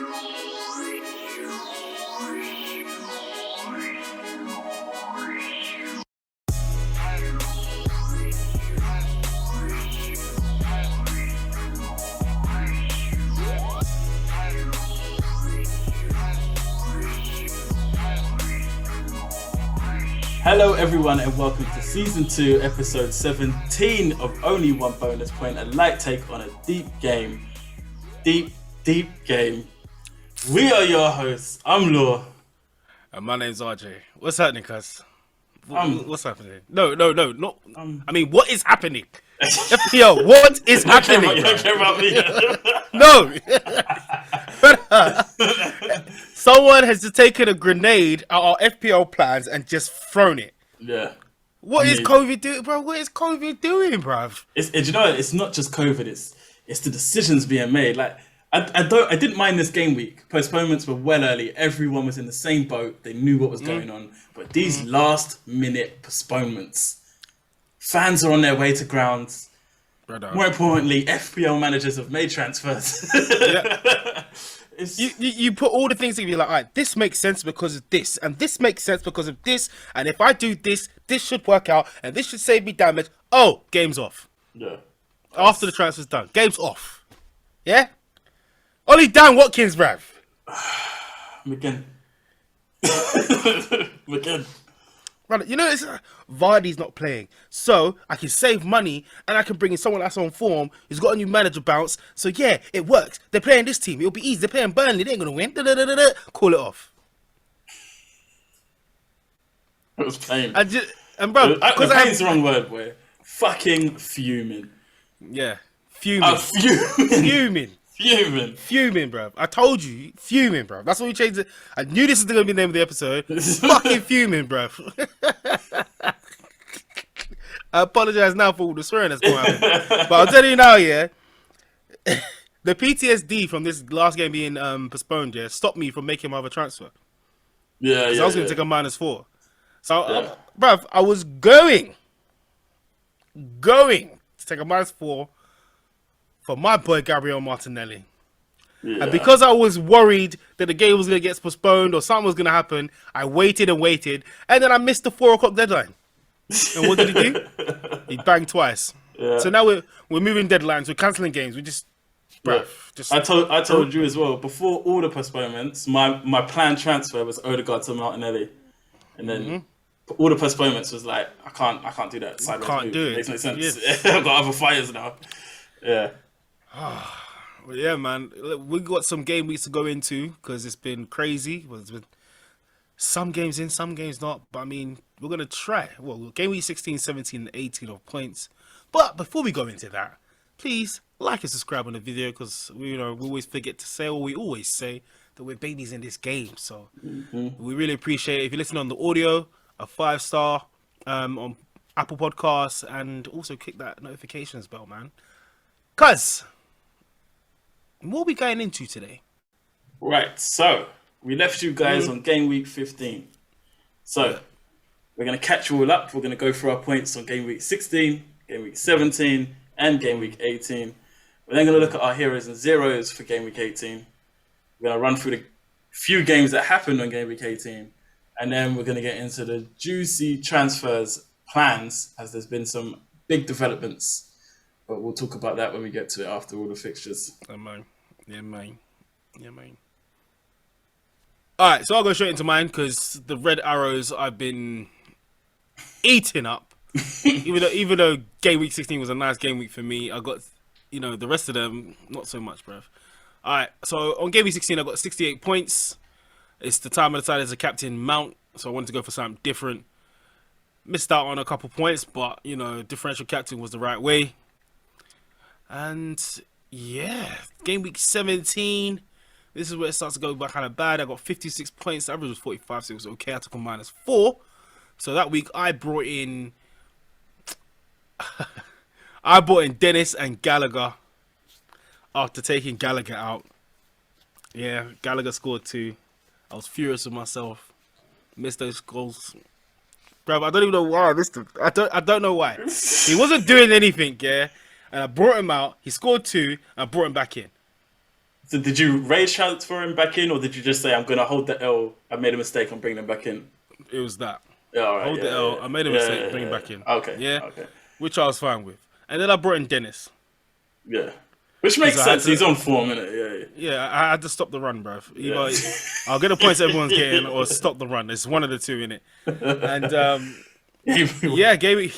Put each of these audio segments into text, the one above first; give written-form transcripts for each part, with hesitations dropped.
Hello everyone and welcome to Season 2, Episode 17 of Only One Bonus Point, a light take on a deep game. Deep game. We are your hosts. I'm Law. And my name's RJ. What's happening, cuz? What's happening? No, not... I mean, what is happening? FPL, what is happening? You don't care about me. No! Someone has just taken a grenade at our FPL plans and just thrown it. Yeah. What is COVID doing, bro? What is COVID doing, bro? You know, it's not just COVID. It's the decisions being made. Like, I didn't mind this game week. Postponements were well early. Everyone was in the same boat. They knew what was going on. But these last minute postponements, fans are on their way to grounds. Brother. More importantly, FPL managers have made transfers. Yeah. You put all the things together, you're like, all right, this makes sense because of this, and this makes sense because of this, and if I do this, this should work out, and this should save me damage. Oh, game's off. Yeah. After the transfer's done, game's off. Yeah? Only Dan Watkins, bruv. McGinn. Brother, you know, Vardy's not playing, so I can save money and I can bring in someone that's on form who's got a new manager bounce. So yeah, it works. They're playing this team. It'll be easy. They're playing Burnley. They ain't gonna win. Call it off. It was pain. And bro, because pain's the wrong word, boy. Fucking fuming. Yeah, fuming. Fuming, bro. I told you, fuming, bro. That's what we changed it. I knew this was going to be the name of the episode. Fucking fuming, bro. I apologize now for all the swearing that's going on. But I'll tell you now, yeah, the PTSD from this last game being postponed, yeah, stopped me from making my other transfer. Yeah. I was going to take a -4. So, bro, I was going to take a -4 for my boy Gabriel Martinelli. Yeah. And because I was worried that the game was going to get postponed or something was going to happen, I waited, and then I missed the 4 o'clock deadline. And what did he do? He banged twice. Yeah. So now we're moving deadlines, we're cancelling games, we just... I told you as well, before all the postponements, my planned transfer was Odegaard to Martinelli. And then all the postponements was like, I can't do that. Sideways can't move. do it. Makes no sense. Yes. I've got other fires now. Yeah. Well, yeah, man. We got some game weeks to go into because it's been crazy. There's been some games in, some games not. But I mean, we're gonna try. Well, game week 16, 17, and 18 of points. But before we go into that, please like and subscribe on the video because we always forget to say, or we always say that we're babies in this game. So we really appreciate it. If you listen on the audio, a 5-star on Apple Podcasts, and also click that notifications bell, man. Cuz, what are we going into today? Right, so we left you guys on game week 15. So we're going to catch you all up. We're going to go through our points on game week 16, game week 17, and game week 18. We're then going to look at our heroes and zeros for game week 18. We're going to run through the few games that happened on game week 18. And then we're going to get into the juicy transfers plans, as there's been some big developments. But we'll talk about that when we get to it after all the fixtures. Yeah, man. Alright, so I'll go straight into mine because the red arrows I've been eating up. even though game week 16 was a nice game week for me, I got, the rest of them, not so much, bruv. Alright, so on game week 16, I got 68 points. It's the time I decided to captain Mount, so I wanted to go for something different. Missed out on a couple points, but, differential captain was the right way. And yeah, game week 17, this is where it starts to go back kind of bad. I got 56 points, the average was 45, so it was okay. I took a -4. So that week I brought in Dennis and Gallagher after taking Gallagher out. Yeah, Gallagher scored 2. I was furious with myself. Missed those goals. Bro, I don't even know why I missed him. I don't know why. He wasn't doing anything, yeah. And I brought him out. He scored 2. And I brought him back in. So did you rage transfer him back in, or did you just say, I'm going to hold the L, I made a mistake, I'm bringing him back in? It was that. Yeah, all right, Hold the L. I made a mistake. Bring him back in. Okay, Yeah, okay. which I was fine with. And then I brought in Dennis. Yeah. Which makes sense. He's on form, innit? Yeah, I had to stop the run, bruv. Yeah. Either I'll get the points everyone's getting, or stop the run. It's one of the two, innit? And yeah, game week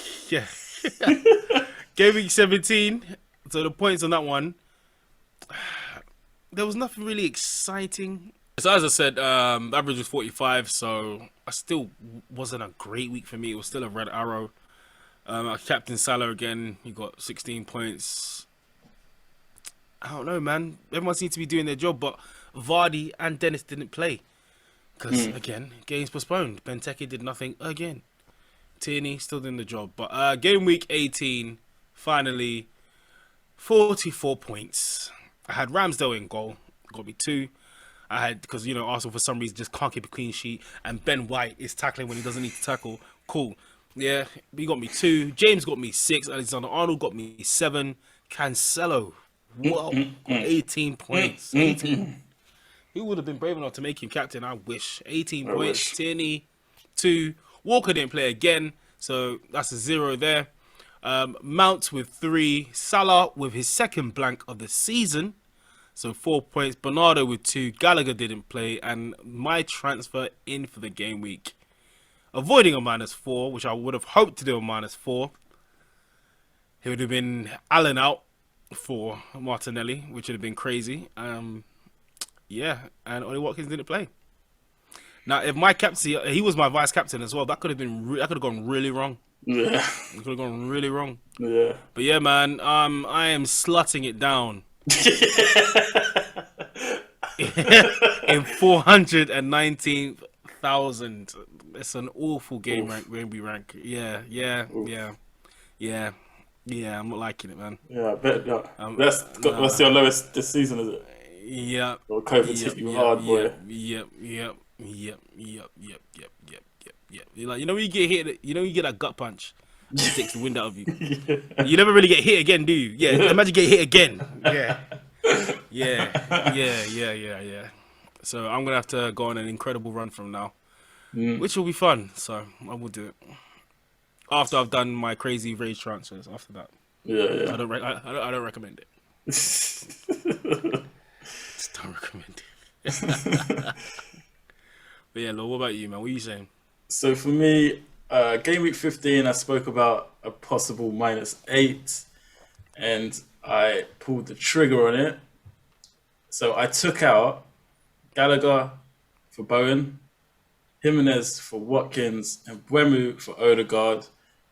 17. So the points on that one, there was nothing really exciting. So as I said, the average was 45. So I still wasn't a great week for me. It was still a red arrow. I captain Salah again. He got 16 points. I don't know, man. Everyone seems to be doing their job, but Vardy and Dennis didn't play. Because, again, games postponed. Benteke did nothing again. Tierney still doing the job. But game week 18, finally, 44 points. I had Ramsdale in goal. Got me 2. I had, because, you know, Arsenal for some reason just can't keep a clean sheet. And Ben White is tackling when he doesn't need to tackle. Cool. Yeah, he got me 2. James got me 6. Alexander-Arnold got me 7. Cancelo. Whoa, 18 points. 18. Who would have been brave enough to make him captain? I wish. 18 points. Tierney, 2. Walker didn't play again, so that's a 0 there. Mount with 3. Salah with his second blank of the season, so 4 points. Bernardo with 2. Gallagher didn't play, and my transfer in for the game week, avoiding a -4, which I would have hoped to do a -4. It would have been Allen out for Martinelli, which would have been crazy. Yeah, and Ollie Watkins didn't play. Now, if my captain, he was my vice captain as well. That could have been, that could have gone really wrong. Yeah, it could have gone really wrong. Yeah, but yeah, man, I am slutting it down in 419,000. It's an awful game rank. Yeah. I'm not liking it, man. Yeah, I bet that's your lowest this season, is it? Yeah. Or COVID hit you hard, boy. Yep. Like, you know when you get hit, you know you get that gut punch, it takes the wind out of you. You never really get hit again, do you? Yeah. Imagine getting hit again. Yeah. So I'm gonna have to go on an incredible run from now, which will be fun. So I will do it after I've done my crazy rage transfers. After that, yeah. I don't recommend it. Just don't recommend it. But yeah, Lord, what about you, man? What are you saying? So for me, game week 15, I spoke about a possible -8, and I pulled the trigger on it. So I took out Gallagher for Bowen, Jimenez for Watkins, and Buemu for Odegaard,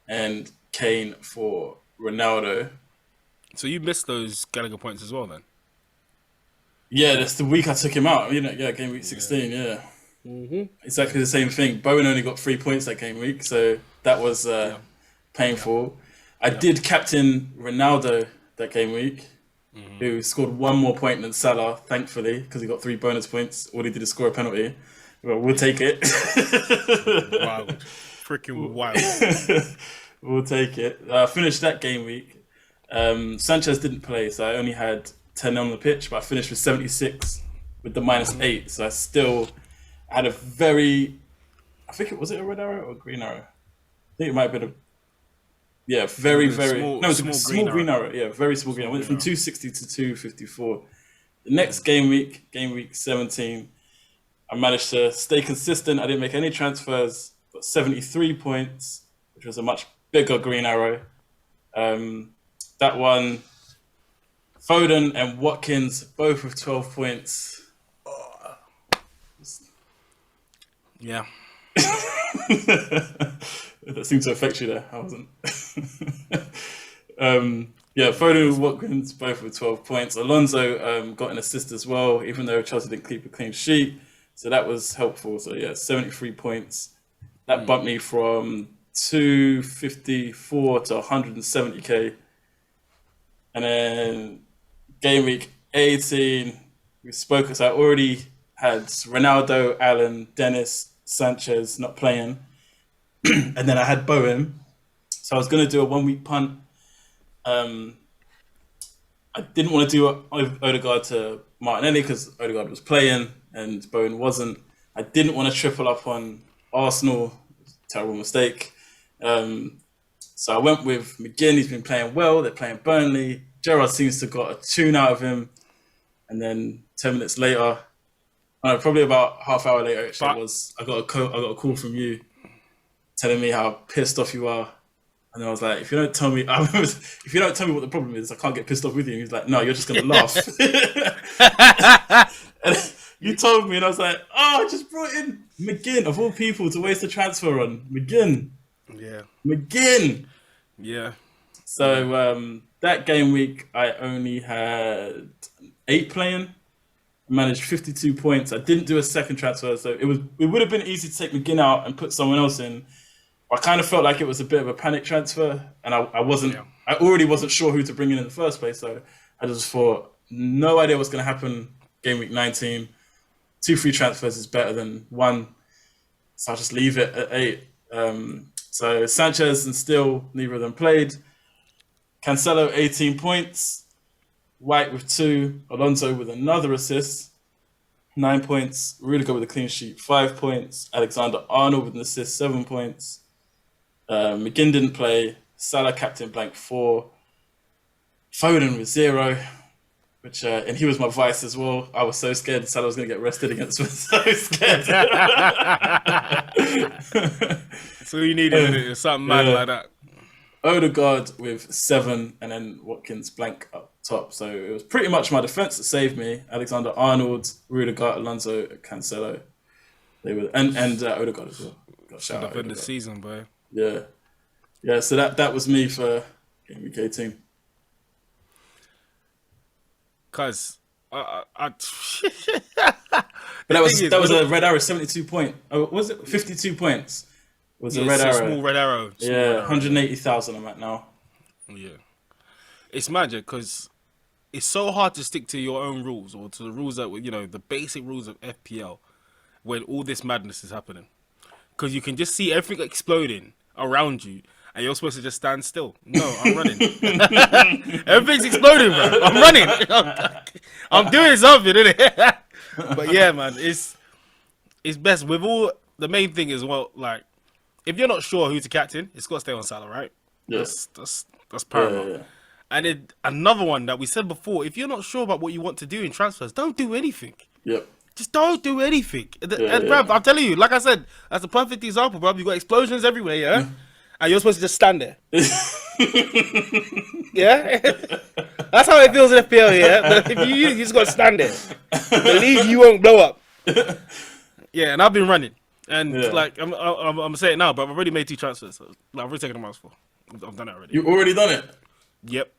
and Kane for Ronaldo. So you missed those Gallagher points as well, then? Yeah, that's the week I took him out. You know, game week 16. Yeah. Exactly the same thing. Bowen only got 3 points that game week, so that was painful. I did captain Ronaldo that game week, who scored 1 more point than Salah, thankfully, because he got 3 bonus points. All he did is score a penalty. Well, we'll take it. Wild. Freaking wild. We'll take it. Finished that game week. Sanchez didn't play, so I only had 10 on the pitch, but I finished with 76 with the -8. So I still had a very, I think it was a red arrow or a green arrow? I think it might have been very small, no, it was a small green arrow. Yeah, very small green. I went from 260 to 254. The next game week 17, I managed to stay consistent. I didn't make any transfers, got 73 points, which was a much bigger green arrow. That one, Foden and Watkins, both with 12 points. Yeah. That seemed to affect you there. I wasn't. Foden and Watkins, both with 12 points. Alonso got an assist as well, even though Chelsea didn't keep a clean sheet. So that was helpful. So yeah, 73 points. That bumped me from 254 to 170k. And then game week 18, we spoke, so I already had Ronaldo, Allen, Dennis, Sanchez not playing. And then I had Bowen. So I was going to do a 1 week punt. I I didn't want to do Odegaard to Martinelli because Odegaard was playing and Bowen wasn't. I didn't want to triple up on Arsenal. Terrible mistake. So I went with McGinn. He's been playing well. They're playing Burnley. Gerrard seems to have got a tune out of him. And then 10 minutes later, probably about half hour later, actually, I got a call from you telling me how pissed off you are. And I was like, if you don't tell me what the problem is, I can't get pissed off with you. And he's like, no, you're just gonna laugh. And you told me, and I was like, oh, I just brought in McGinn of all people to waste a transfer on. McGinn. Yeah. McGinn. Yeah. So that game week, I only had 8 playing. I managed 52 points. I didn't do a second transfer, so it would have been easy to take McGinn out and put someone else in. I kind of felt like it was a bit of a panic transfer, and I already wasn't sure who to bring in the first place. So I just thought, no idea what's going to happen game week 19. 2 free transfers is better than 1, so I'll just leave it at 8. So Sanchez and Steele, neither of them played. Cancelo 18 points, White with 2, Alonso with another assist, 9 points. Rudiger with a clean sheet, 5 points. Alexander-Arnold with an assist, 7 points. McGinn didn't play. Salah captain blank 4. Foden with 0, which and he was my vice as well. I was so scared Salah was going to get rested against me. So scared. So you needed is something mad like that. Odegaard with 7, and then Watkins blank up top. So it was pretty much my defense that saved me. Alexander-Arnold, Rudiger, Alonso, Cancelo. They were and Odegaard as well. Should have been the season, boy. Yeah. So that was me for game week 18. Cause But that was a red arrow, 72 point. Oh, was it 52 points? Was a red arrow. Small red arrow. Yeah, 180,000 I'm at now. Yeah. It's magic because it's so hard to stick to your own rules or to the rules that, the basic rules of FPL when all this madness is happening. Because you can just see everything exploding around you and you're supposed to just stand still. No, I'm running. Everything's exploding, bro. I'm running. I'm doing something, innit? But yeah, man, it's best. With all, the main thing is, well, like, if you're not sure who to captain, it's got to stay on Salah, right? Yes. That's paramount. Yeah. And then another one that we said before, if you're not sure about what you want to do in transfers, don't do anything. Yep. Just don't do anything. Bruv, I'm telling you, like I said, that's a perfect example, bruv. You've got explosions everywhere, yeah? And you're supposed to just stand there. Yeah? That's how it feels in FPL, yeah? But if you just got to stand there. Believe you won't blow up. Yeah, and I've been running. And like, I'm saying it now, but I've already made 2 transfers. So, like, I've already taken them out for. I've done it already. You already done it? Yep.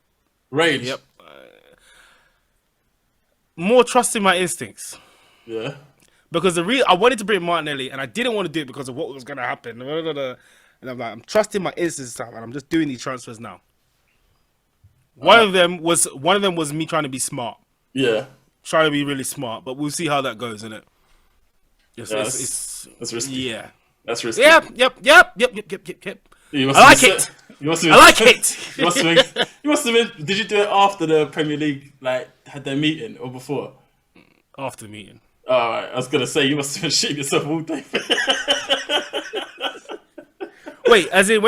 Rage? Yep. More trust in my instincts. Yeah. Because I wanted to bring Martinelli, and I didn't want to do it because of what was going to happen. And I'm like, I'm trusting my instincts, and I'm just doing these transfers now. One of them was me trying to be smart. Yeah. Trying to be really smart, but we'll see how that goes, innit? That's risky. Yeah. That's risky. Yep. I like it. I like it. You must have been. Did you do it after the Premier League had their meeting or before? After the meeting. All right. I was gonna say you must have been shitting yourself all day. Wait, as in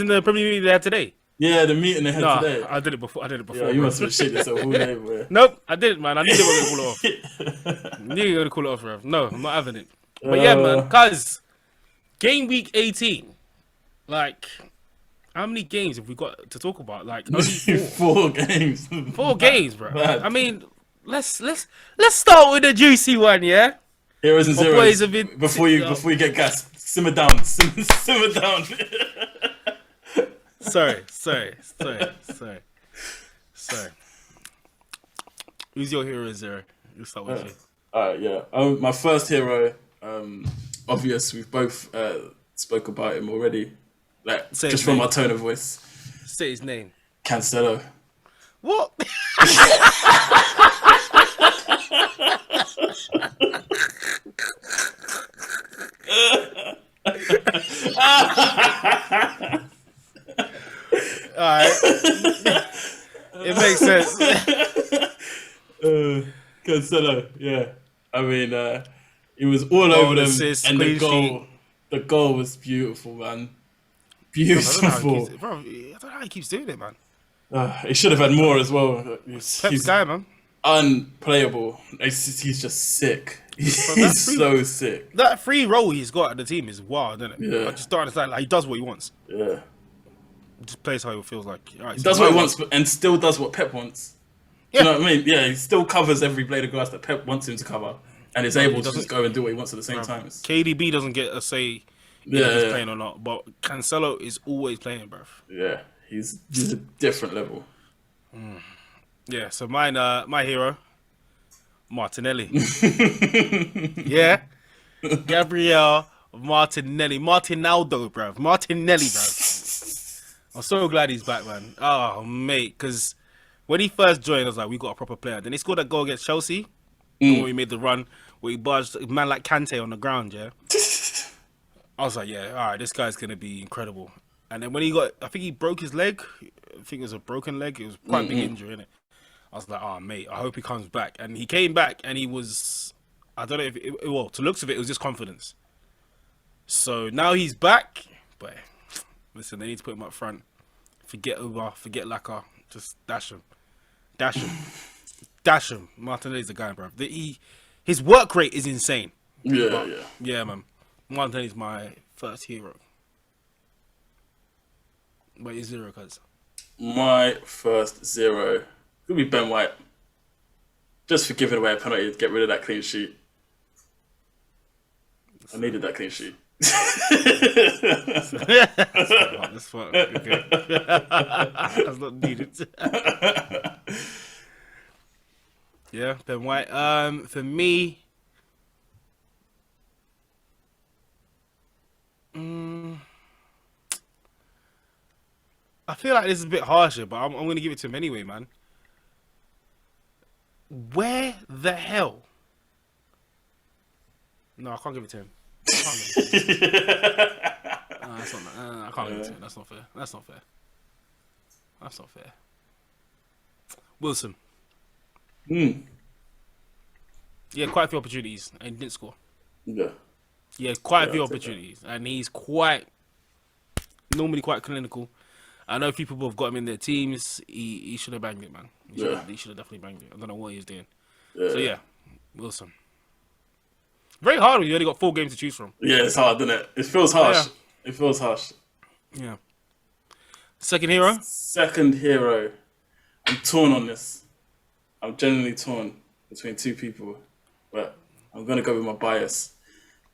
the Premier League they had today? Yeah, the meeting they had today. I did it before. Yeah, you must have been shitting yourself all day, bro. Nope, I didn't, man. I knew they were gonna call it off. I knew you were gonna call it off, bro. No, I'm not having it. But yeah, man, cause game week 18, like, how many games have we got to talk about? Like, only 4 games. 4 games, bro. I mean, let's start with the juicy one, yeah. Heroes and zeros. Before you get gassed, simmer down, simmer down. Sorry. Who's your hero and zero? We'll start with you. Alright, yeah. My first hero, obvious. We've both spoke about him already. Like, just from our tone of voice. Say his name. Cancelo. What? Alright. It makes sense. Cancelo, yeah. I mean, he was all over them, assist, and clean the goal was beautiful, man. Beautiful. Beautiful. Bro, I don't know how he keeps doing it, man. He should have had more as well. Pep's guy, man. Unplayable. He's just sick. Bro, He's so sick. That free role he's got at the team is wild, isn't it? Yeah. I just don't understand. Like, he does what he wants. Yeah. He just plays how he feels like. Right, He does what he wants, and still does what Pep wants. Yeah. You know what I mean? Yeah, he still covers every blade of grass that Pep wants him to cover, and is able to just go and do what he wants at the same time. KDB doesn't get a say if he's playing or not, but Cancelo is always playing, bruv. Yeah, he's a different level. Yeah, so mine, my hero, Martinelli. Yeah, Gabriel Martinelli, Martinaldo, bruv, Martinelli, bruv. I'm so glad he's back, man. Oh, mate, because when he first joined, I was like, we got a proper player. Then he scored that goal against Chelsea, when we made the run, where he barged a man like Kante on the ground, yeah. I was like, yeah, all right, this guy's gonna be incredible. And then when I think he broke his leg. I think it was a broken leg. It was quite a big injury, innit? I was like, oh, mate, I hope he comes back. And he came back, and he was, I don't know if, well, to looks of it was just confidence. So now he's back, but listen, they need to put him up front. Forget Uber, forget Laka, just dash him. Dash him. Dash him. Martinelli's the guy, bro. His work rate is insane. Yeah. Yeah, man. Martinelli's my first hero. Wait, your zero, cuz. My first zero could be Ben White. Just for giving away a penalty to get rid of that clean sheet. I needed that clean sheet. That's fine. Okay. That's not needed. Yeah, Ben White. For me, I feel like this is a bit harsher, but I'm going to give it to him anyway, man. Where the hell? No, I can't give it to him. I can't give it to him. That's not fair. That's not fair. That's not fair. Wilson. Yeah, quite a few opportunities and he didn't score. Yeah, quite a few opportunities, and he's normally quite clinical. I know a few people have got him in their teams. He should have banged it, man. He should have definitely banged it. I don't know what he was doing. So yeah, Wilson. Very hard when you only got 4 games to choose from. Yeah, it's hard, isn't it? It feels harsh. Yeah. It feels harsh. Yeah. Second hero? Second hero. I'm torn on this. I'm genuinely torn between 2 people, but I'm gonna go with my bias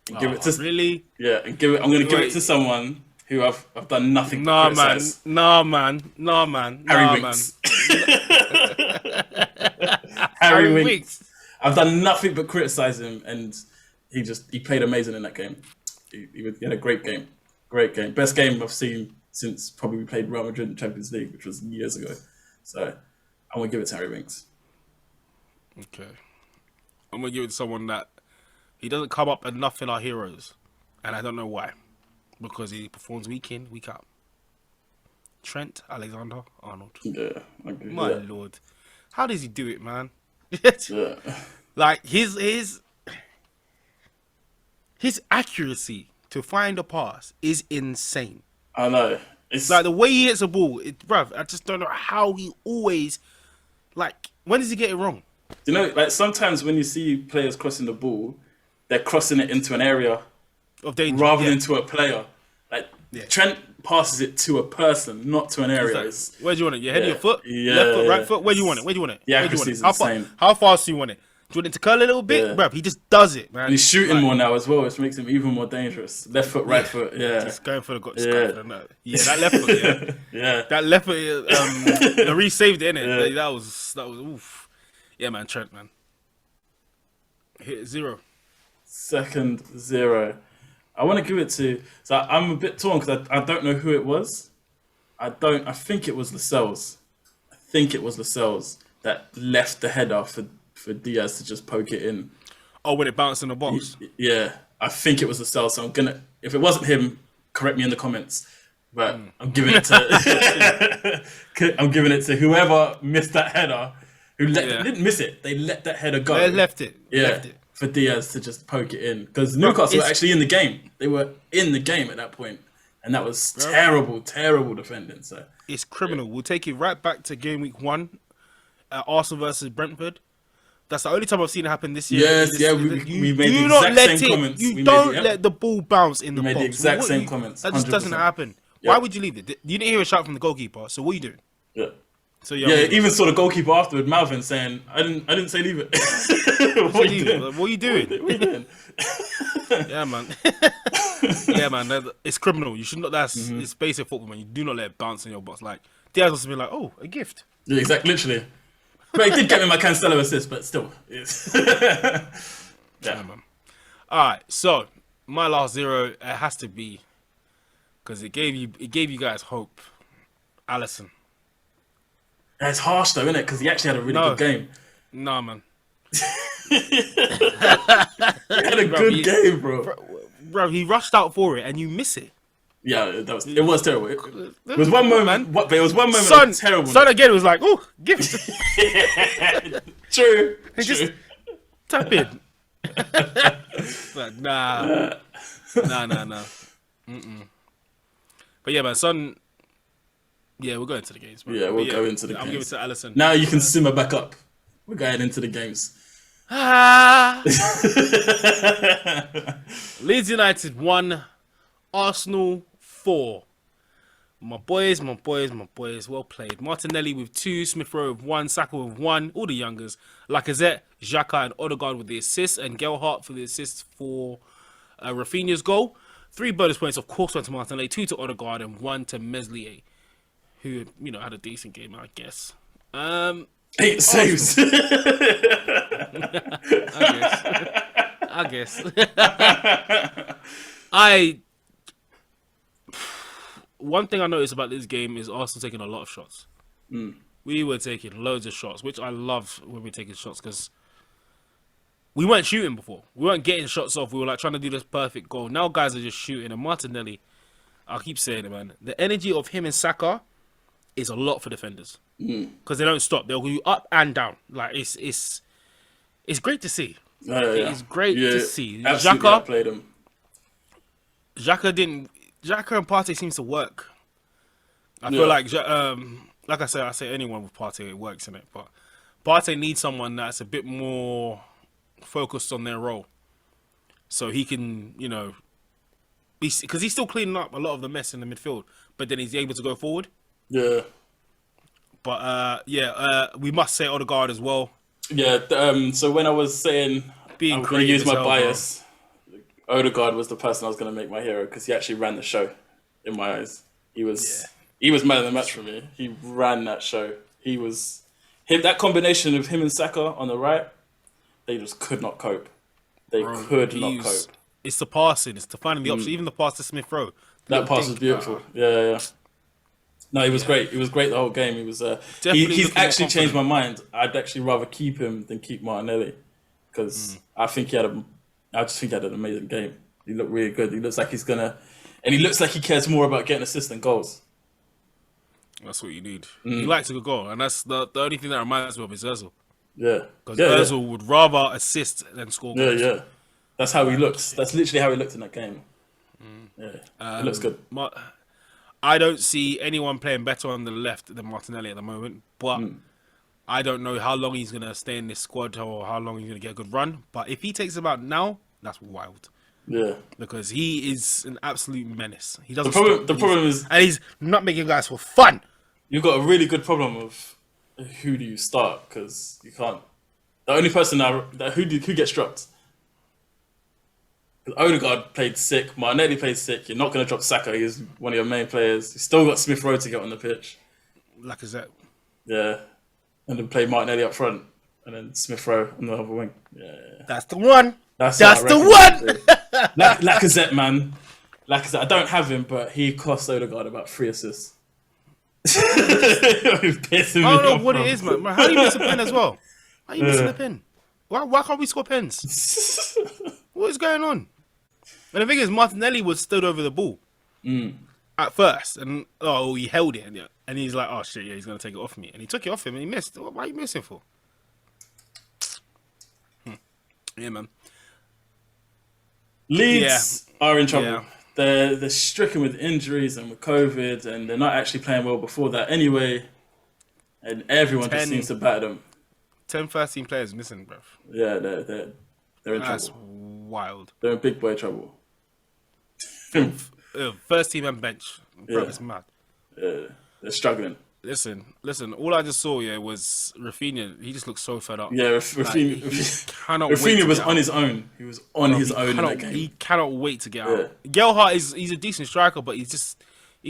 and give it to really. Yeah, and give it. I'm gonna give it to someone who I've done nothing. Nah, but man. criticize. Nah, man. Nah, man. Harry nah, Winks. man. Harry Winks. I've done nothing but criticize him, and he played amazing in that game. He had a great game. Great game. Best game I've seen since probably we played Real Madrid in the Champions League, which was years ago. So I'm going to give it to Harry Winks. Okay. I'm going to give it to someone that he doesn't come up enough in our heroes. And I don't know why. Because he performs week in, week out. Trent Alexander-Arnold. Yeah. Okay, My lord. How does he do it, man? Yeah. Like, his accuracy to find a pass is insane. I know. It's like the way he hits a ball, bruv, I just don't know how he always, like, when does he get it wrong? You know, like sometimes when you see players crossing the ball, they're crossing it into an area of danger rather than to a player. Like Trent passes it to a person, not to an area. Exactly. Where do you want it? Your head, your foot, yeah, left foot, right foot. Where do you want it? Where do you want it? The accuracy is insane. How fast do you want it? Do you want it to curl a little bit, bruv? He just does it, man. And he's shooting more now as well, which makes him even more dangerous. Left foot, right foot, He's going for the that left foot, yeah. That left foot, the re-saved it, innit? That was oof. Yeah, man, Trent, man. Hit 0. Second 0. I want to give it to. So I'm a bit torn because I don't know who it was. I think it was Lascelles. I think it was Lascelles that left the header for Diaz to just poke it in. Oh, when it bounced in the box? Yeah, I think it was Lascelles. So I'm gonna. If it wasn't him, correct me in the comments. But I'm giving it to. I'm giving it to whoever missed that header who didn't miss it. They let that header go. They left it. For Diaz to just poke it in. Because Bro, Newcastle were actually in the game. They were in the game at that point. And that was terrible defending. So it's criminal. We'll take it right back to game week 1. Arsenal versus Brentford. That's the only time I've seen it happen this year. Yes, we made the exact same comments. You don't let the ball bounce in the box. We made the exact same comments. That just 100%. doesn't happen. Yep. Why would you leave it? You didn't hear a shout from the goalkeeper, so what are you doing? Yeah. So even saw the goalkeeper afterward, Malvin, saying, "I didn't say leave it." What are you doing? What are you doing? Yeah, man. Yeah, man. It's criminal. You should not. It's basic football, man. You do not let it bounce in your box. Like Diaz must have been like, "Oh, a gift." Yeah, exactly. Literally. But he did get me my Cancelo assist, but still. Yeah, man. All right. So my last 0, it has to be because it gave you guys hope. Alisson. It's harsh though, isn't it? Because he actually had a really good game. No, man. He had a good game, bro. Bro, he rushed out for it, and you miss it. Yeah, it was terrible. It was one moment. But it was one moment. Son, terrible. Son again was like, "Oh, give it." True. Just tap in. Like, nah. But yeah, man, Son. Yeah, we'll go into the games, bro. Yeah, we'll go into the games. I'm giving it to Alisson. Now you can simmer back up. We're going into the games. Leeds United 1, Arsenal 4. My boys. Well played. Martinelli with 2, Smith Rowe with 1, Saka with 1, all the youngers. Lacazette, Xhaka, and Odegaard with the assists, and Gelhardt for the assists for Rafinha's goal. 3 bonus points, of course, went to Martinelli, 2 to Odegaard, and 1 to Meslier, who had a decent game, I guess. 8 saves. I guess. One thing I noticed about this game is Arsenal taking a lot of shots. We were taking loads of shots, which I love when we're taking shots because we weren't shooting before. We weren't getting shots off. We were like trying to do this perfect goal. Now guys are just shooting. And Martinelli, I'll keep saying it, man. The energy of him and Saka is a lot for defenders because they don't stop. They'll go up and down. Like it's great to see. It's great to see. Xhaka played him. Xhaka and Partey seems to work. I feel like I say anyone with Partey, it works in it. But Partey needs someone that's a bit more focused on their role, so he can, because he's still cleaning up a lot of the mess in the midfield, but then he's able to go forward. Yeah. But we must say Odegaard as well. Yeah. So when I was saying I'm going to use my bias, Odegaard was the person I was going to make my hero because he actually ran the show. In my eyes, he was man of the match for me. He ran that show. That combination of him and Saka on the right, they just could not cope. They could not cope. It's the passing. It's the finding the option. Even the pass to Smith Rowe. That pass was beautiful. Yeah. No, he was great. He was great the whole game. He was. He's actually changed my mind. I'd actually rather keep him than keep Martinelli because I just think he had an amazing game. He looked really good. He looks like he's gonna, and he looks like he cares more about getting assists than goals. That's what you need. He likes a good goal, and that's the only thing that reminds me of is Özil. Yeah, because Özil would rather assist than score goals. Yeah. That's how he looks. That's literally how he looked in that game. Yeah, it looks good. I don't see anyone playing better on the left than Martinelli at the moment, but I don't know how long he's going to stay in this squad or how long he's going to get a good run. But if he takes him out now, that's wild. Yeah. Because he is an absolute menace. He doesn't The problem is... And he's not making guys for fun. You've got a really good problem of who do you start, because you can't... The only person who gets dropped... Odegaard played sick. Martinelli played sick. You're not going to drop Saka. He's one of your main players. You still got Smith Rowe to get on the pitch. Lacazette. Yeah. And then play Martinelli up front. And then Smith Rowe on the other wing. Yeah. That's the one. That's the one. Lacazette, man. Lacazette. I don't have him, but he cost Odegaard about 3 assists. I don't know what it is, man. How do you miss a pen as well? How are you missing a pen? Why can't we score pens? What is going on? And the thing is, Martinelli was stood over the ball at first, and he held it, and he's like, "Oh shit, yeah, he's gonna take it off me," and he took it off him, and he missed. Why are you missing for? Yeah, man. Leeds are in trouble. Yeah. They're stricken with injuries and with COVID, and they're not actually playing well before that anyway. And everyone just seems to batter them. 10 first-team players missing, bruv. Yeah, they're in That's trouble. wild. They're in big boy trouble. First team and bench. Bro, it's mad. They're struggling. Listen. All I just saw was Rafinha. He just looked so fed up. Yeah, Rafinha was on his own. He was on his own in that game. He cannot wait to get out. Gelhardt he's a decent striker, but he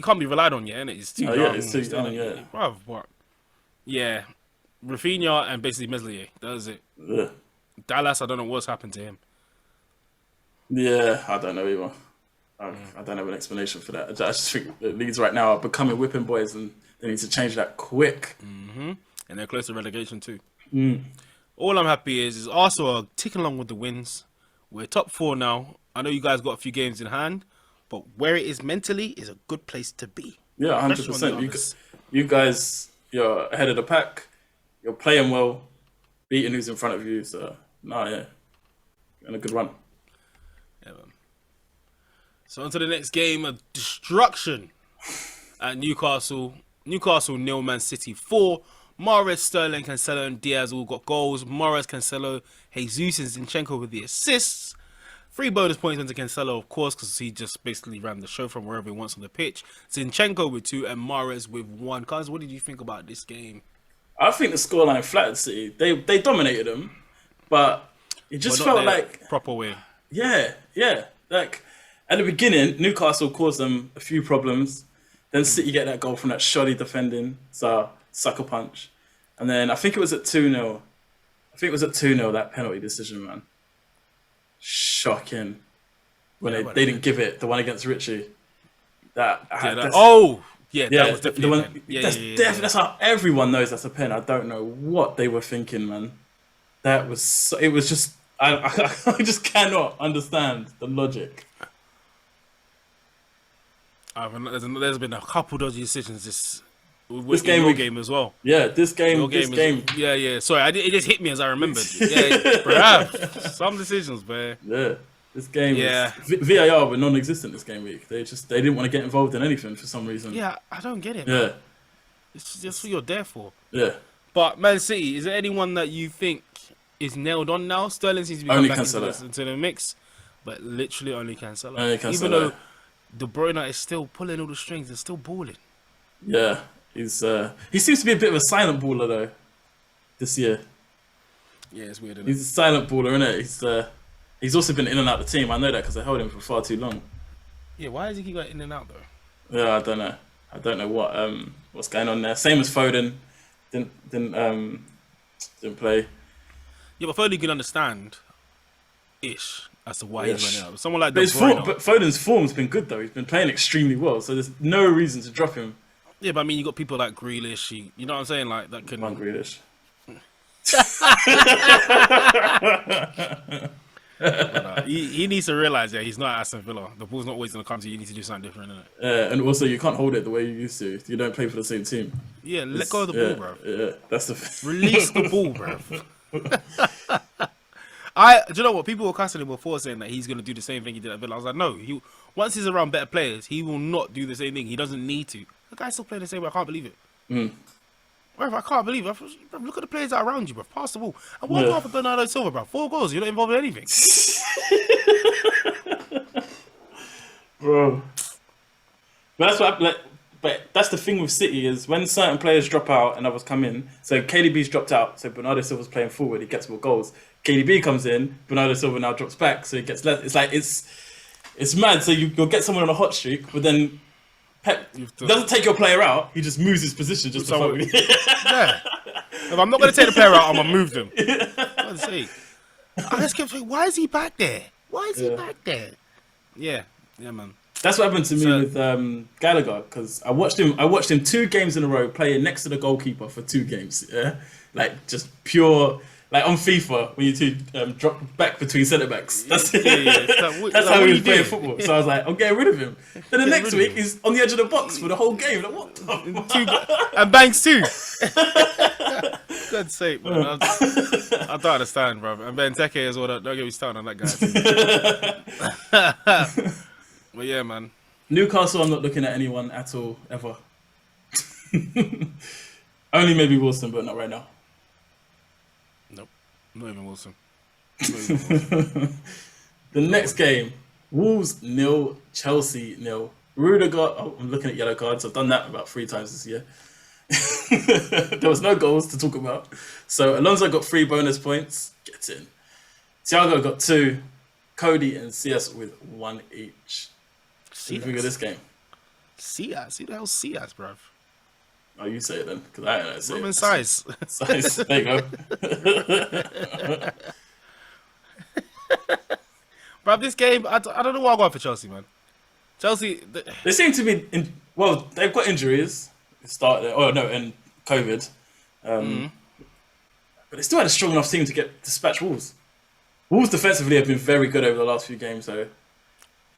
can't be relied on yet, innit? He's too young. Yeah, he's too young, yeah. Bruv, but yeah, Rafinha and basically Meslier. That was it. Yeah. Dallas, I don't know what's happened to him. Yeah, I don't know either. I don't have an explanation for that. I just think that Leeds right now are becoming whipping boys, and they need to change that quick. Mm-hmm. And they're close to relegation too. Mm. All I'm happy is Arsenal are ticking along with the wins. We're top 4 now. I know you guys got a few games in hand, but where it is mentally is a good place to be. Yeah, 100%. You guys, you're ahead of the pack. You're playing well, beating who's in front of you. So, you're in a good run. Yeah, man. So on to the next game of destruction at Newcastle. Newcastle 0, Man City 4. Mahrez, Sterling, Cancelo and Diaz all got goals. Mahrez, Cancelo, Jesus and Zinchenko with the assists. 3 bonus points went to Cancelo, of course, because he just basically ran the show from wherever he wants on the pitch. Zinchenko with 2 and Mahrez with 1. Cuz, what did you think about this game? I think the scoreline flattered City. They dominated them, but it just felt like proper way. Yeah. Like at the beginning, Newcastle caused them a few problems. Then City get that goal from that shoddy defending, so sucker punch, and then I think it was at 2-0. That penalty decision, man. Shocking. When they didn't give it, the one against Richie. That was definitely the one. That's how everyone knows that's a pen. I don't know what they were thinking, man. It was just I just cannot understand the logic. There's been a couple dodgy decisions this game as well. Yeah, this game. Yeah. Sorry, it just hit me as I remembered. Yeah, bruh. Some decisions, man. Yeah, this game. Yeah, VAR were non-existent this game week. They didn't want to get involved in anything for some reason. Yeah, I don't get it. Yeah, man. It's just what you're there for. Yeah. But Man City, is there anyone that you think is nailed on now? Sterling seems to be only back Cancelo into the mix, but literally only Cancelo. Even Even though De Bruyne is still pulling all the strings and still balling. Yeah, he seems to be a bit of a silent baller though. This year. Yeah, it's weird. He's a silent baller, isn't it? He's also been in and out of the team. I know that because I held him for far too long. Yeah, why does he keep going in and out though? Yeah, I don't know. I don't know what's going on there. Same as Foden, didn't play. Yeah, but Foden can understand, as to why he's running out. Someone like De Bruyne. But Foden's form's been good though. He's been playing extremely well, so there's no reason to drop him. Yeah, but I mean, you got people like Grealish. You know what I'm saying? Like that can. Grealish. But, he needs to realize that he's not at Aston Villa. The ball's not always going to come to you. You need to do something different, innit? And also you can't hold it the way you used to. You don't play for the same team. Yeah, let go of the ball, bro. Yeah, that's release the ball, bro. Do you know what? People were cussing him before saying that he's going to do the same thing he did at Villa. I was like, no. Once he's around better players, he will not do the same thing. He doesn't need to. The guy's still playing the same way. I can't believe it. Bro, I can't believe it. Bro, look at the players that are around you, bro. Pass the ball. And what about for Bernardo Silva, bro? 4 goals. You're not involved in anything. Bro. But that's the thing with City is when certain players drop out and others come in. So KDB's dropped out, so Bernardo Silva's playing forward. He gets more goals. KDB comes in. Bernardo Silva now drops back, so he gets less. It's like it's mad. So you'll get someone on a hot streak, but then Pep doesn't take your player out. He just moves his position just to fuck with you. Yeah. If I'm not going to take the player out, I'm going to move them. Let's see. I just kept thinking, why is he back there? Why is he back there? Yeah, man. That's what happened to me with Gallagher because I watched him 2 games in a row playing next to the goalkeeper for 2 games. Yeah, like just pure. Like on FIFA, when you drop back between centre backs. That's how he was playing football. So I was like, I'm getting rid of him. Then the next week, he's on the edge of the box for the whole game. Like, what the fuck? And bangs too. God's sake, man. I don't understand, bro. And Ben Teke as well. Don't get me started on that guy. But yeah, man. Newcastle, I'm not looking at anyone at all, ever. Only maybe Wilson, but not right now. Nope. Not even Wilson. The next game, Wolves 0, Chelsea 0. Rudiger, I'm looking at yellow cards. I've done that about 3 times this year. There was no goals to talk about. So Alonso got 3 bonus points. Gets in. Thiago got 2. Cody and CS with 1 each. What do you think of this game? CS? Who the hell's CS, bruv? Oh, you say it then, because I don't know. Say Roman it. size. Size. There you go. Bruv, this game, I don't know why I'm going for Chelsea, man. Chelsea... They seem to be... well, they've got injuries. And COVID. But they still had a strong enough team to dispatch Wolves. Wolves defensively have been very good over the last few games, so...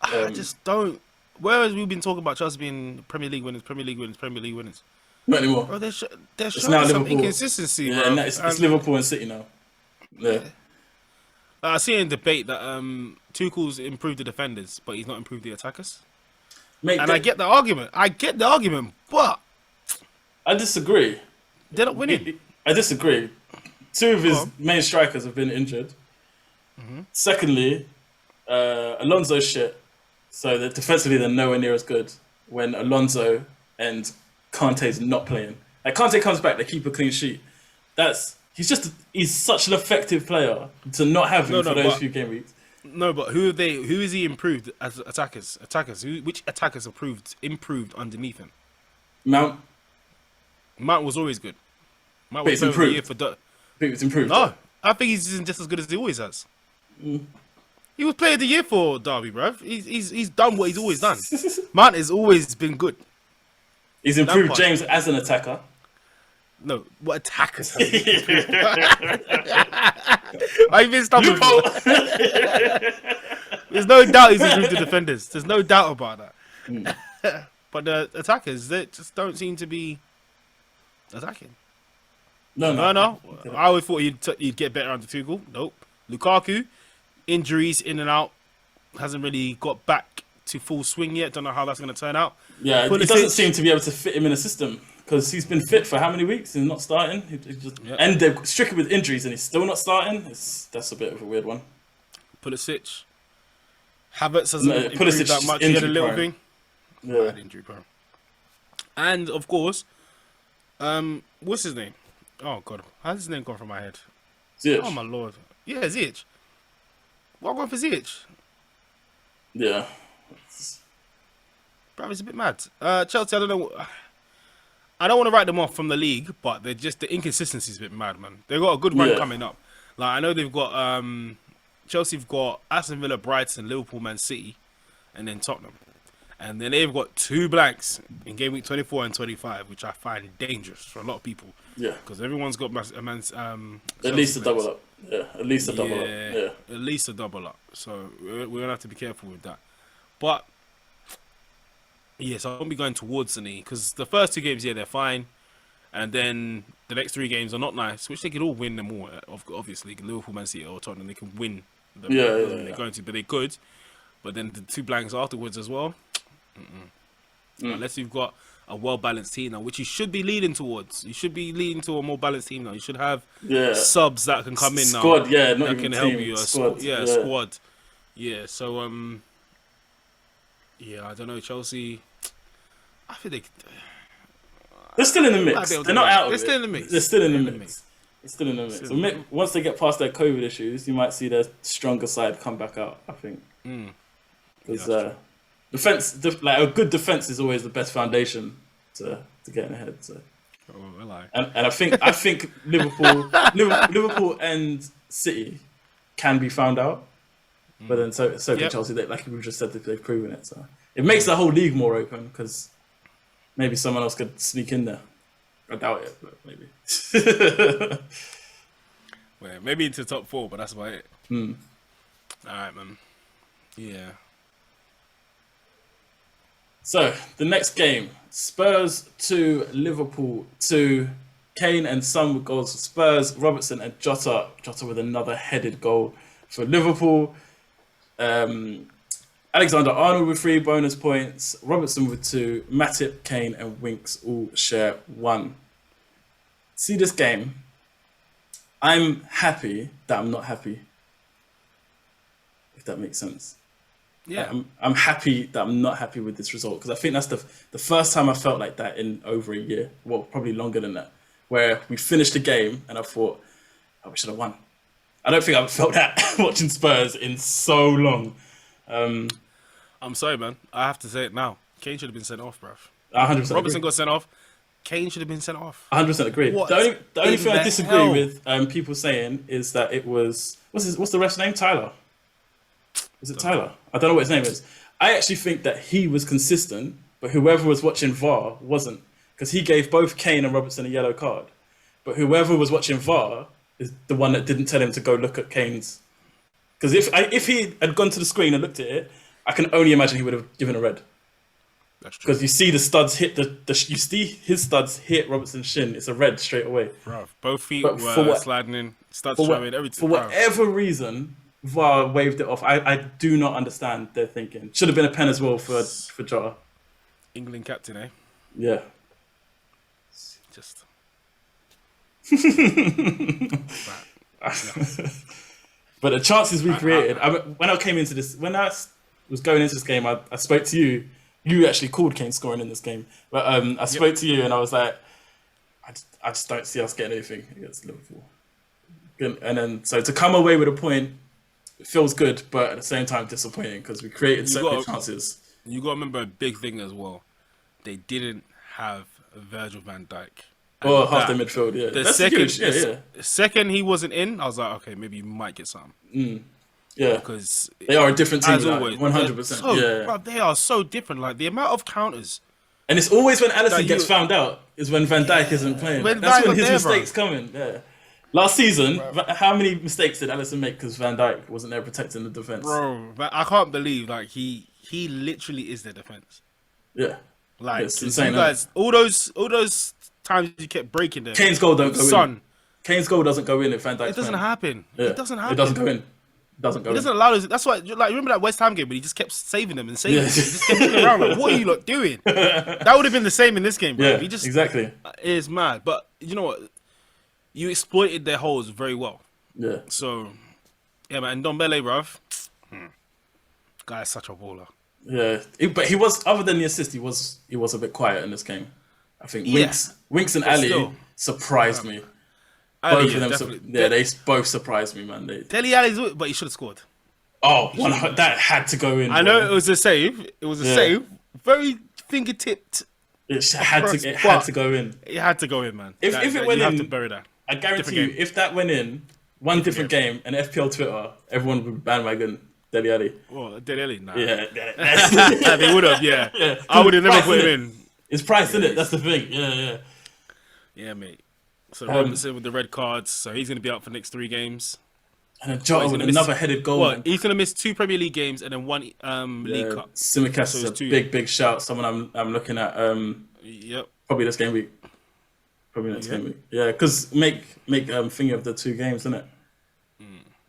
I just don't... Whereas we've been talking about Chelsea being Premier League winners. Not anymore. Bro, they're showing some Liverpool. inconsistency, Yeah, bro. and it's Liverpool and City now. Yeah. I see in debate that Tuchel's improved the defenders, but he's not improved the attackers. Mate, I get the argument. But I disagree. they're not winning. I disagree. 2 of his main strikers have been injured. Secondly, Alonso's shit. So that defensively they're nowhere near as good when Alonso and Kante's not playing. Like Kante comes back, they keep a clean sheet. He's such an effective player to not have him for those few game weeks. No, but who is he improved as attackers? Which attackers improved underneath him? Mount was always good. Mount was improved. It's improved. No, I think he's just as good as he always has. He was player of the year for Derby, bruv. He's done what he's always done. Mount has always been good. He's improved James as an attacker. No, what attackers have he improved? I've been stumbling. There's no doubt he's improved the defenders. There's no doubt about that. But the attackers, they just don't seem to be attacking. No. I always thought he'd get better under Tuchel. Nope. Lukaku, injuries in and out, hasn't really got back to full swing yet. Don't know how that's going to turn out. Yeah, he doesn't seem to be able to fit him in a system because he's been fit for how many weeks and not starting. And they're stricken with injuries and he's still not starting. That's a bit of a weird one. Pulisic. Havertz hasn't improved that much. He had a little thing. Yeah. Bad injury prone. And of course, what's his name? Oh god, how's his name gone from my head? Ziyech. Oh my lord. Yeah, Ziyech. What going for Ziyech? Yeah. Bro, it's a bit mad. Chelsea, I don't know. I don't want to write them off from the league, but they're just the inconsistency is a bit mad, man. They've got a good run coming up. Like I know they've got Chelsea have got Aston Villa, Brighton, Liverpool, Man City, and then Tottenham. And then they've got 2 blanks in game week 24 and 25, which I find dangerous for a lot of people. Yeah. Because everyone's got at least a double up. Yeah, at least a double up. Yeah. At least a double up. So we're going to have to be careful with that. But, yes, I won't be going towards the knee. Because the first 2 games, they're fine. And then the next 3 games are not nice, which they could all win them all. Obviously, Liverpool, Man City, or Tottenham, they can win. They're going to, but they could. But then the 2 blanks afterwards as well. Unless you've got a well-balanced team now, which you should be leading towards. You should be leading to a more balanced team now. You should have subs that can come in now. Squad, yeah, not that even can team, help you. Squad. Squad. Yeah, so I don't know. Chelsea, I think they're still in the mix. They're not out of it. They're still in the mix. They're still in the mix. It's still in the mix. So once they get past their COVID issues, you might see their stronger side come back out, I think. Because defense, a good defense is always the best foundation to get ahead. So, and I think Liverpool and City can be found out, but then so can Chelsea. Like we just said, they've proven it. So it makes the whole league more open because maybe someone else could sneak in there. I doubt it, but maybe. Well, maybe into top 4, but that's about it. All right, man. Yeah. So the next game, Spurs 2, Liverpool 2. Kane and Son with goals for Spurs. Robertson and Jota with another headed goal for Liverpool. Alexander Arnold with 3 bonus points. Robertson with 2. Matip, Kane, and Winks all share 1. See this game. I'm happy that I'm not happy. If that makes sense. Yeah. I'm happy that I'm not happy with this result, because I think that's the first time I felt like that in over a year. Well, probably longer than that. Where we finished the game and I thought, oh, we should have won. I don't think I've felt that watching Spurs in so long. I'm sorry, man. I have to say it now. Kane should have been sent off, bruv. 100% Robertson agree. got sent off. Kane should have been sent off. 100% agree. What The only thing I disagree hell? with people saying is that it was what's the ref's name? Tyler. Is it Tyler? I don't know what his name is. I actually think that he was consistent, but whoever was watching VAR wasn't, because he gave both Kane and Robertson a yellow card. But whoever was watching VAR is the one that didn't tell him to go look at Kane's. Because if he had gone to the screen and looked at it, I can only imagine he would have given a red. That's true. Because you see the studs hit you see his studs hit Robertson's shin. It's a red straight away. Bruv, both feet But were sliding in, studs showing, everything. For whatever reason, VAR waved it off. I do not understand their thinking. Should have been a pen as well for Jota. England captain, eh? Yeah. Just. But the chances we created, when I was going into this game, I spoke to you. You actually called Kane scoring in this game, but I spoke to you and I was like, I just don't see us getting anything against Liverpool. And then so to come away with a point, it feels good, but at the same time disappointing, because we created so many chances. You got to remember a big thing as well. They didn't have Virgil van Dijk. Or half the midfield, yeah. The That's second, huge. Yeah. The second he wasn't in, I was like, okay, maybe you might get something. Yeah. Because they are a different team, as always, 100%. Yeah. Bro, they are so different. Like the amount of counters. And it's always when Alisson gets found out is when Van Dijk isn't playing. That's when his mistakes come in. Yeah. Last season, how many mistakes did Alisson make because Van Dijk wasn't there protecting the defense? Bro, I can't believe like he literally is their defense. Yeah. Like it's insane, you guys, all those times you kept breaking them. Kane's goal don't go in. Kane's goal doesn't go in if Van Dijk's It doesn't happen. Yeah. It doesn't happen. It doesn't go in. Doesn't go. He doesn't allow us. That's why, like, remember that West Ham game when he just kept saving them and saving them. He just kept looking around like, what are you lot doing? That would have been the same in this game, bro. Yeah, He just exactly. It is mad, but you know what? You exploited their holes very well. Yeah. So, yeah, man. And Dombele, bruv. Guy is such a baller. Yeah, but he was, other than the assist, he was a bit quiet in this game. I think Winks and Ali surprised me. Ali, Both of them, they both surprised me, man. Dele Alli's, but he should have scored. Oh, that had to go in. I know it was a save. It was a save. Very fingertipped. It had to go in. It had to go in, man. If it went in, you have to bury that. I guarantee you, if that went in, one different game, and FPL Twitter, everyone would bandwagon Dele Alli. Well, Dele Alli, nah. Yeah, they would have. Yeah. I would have never put him in. It's priced, isn't it? That's the thing. Yeah. Yeah, mate. So Robinson with the red cards, so he's going to be out for the next 3 games. And then Jota with another headed goal. Well, he's going to miss 2 Premier League games and then 1 League Cup. Simicast is a big shout. Someone I'm looking at. Yep. Probably this game week. Probably next game week. Yeah, because make thingy of the 2 games, isn't it?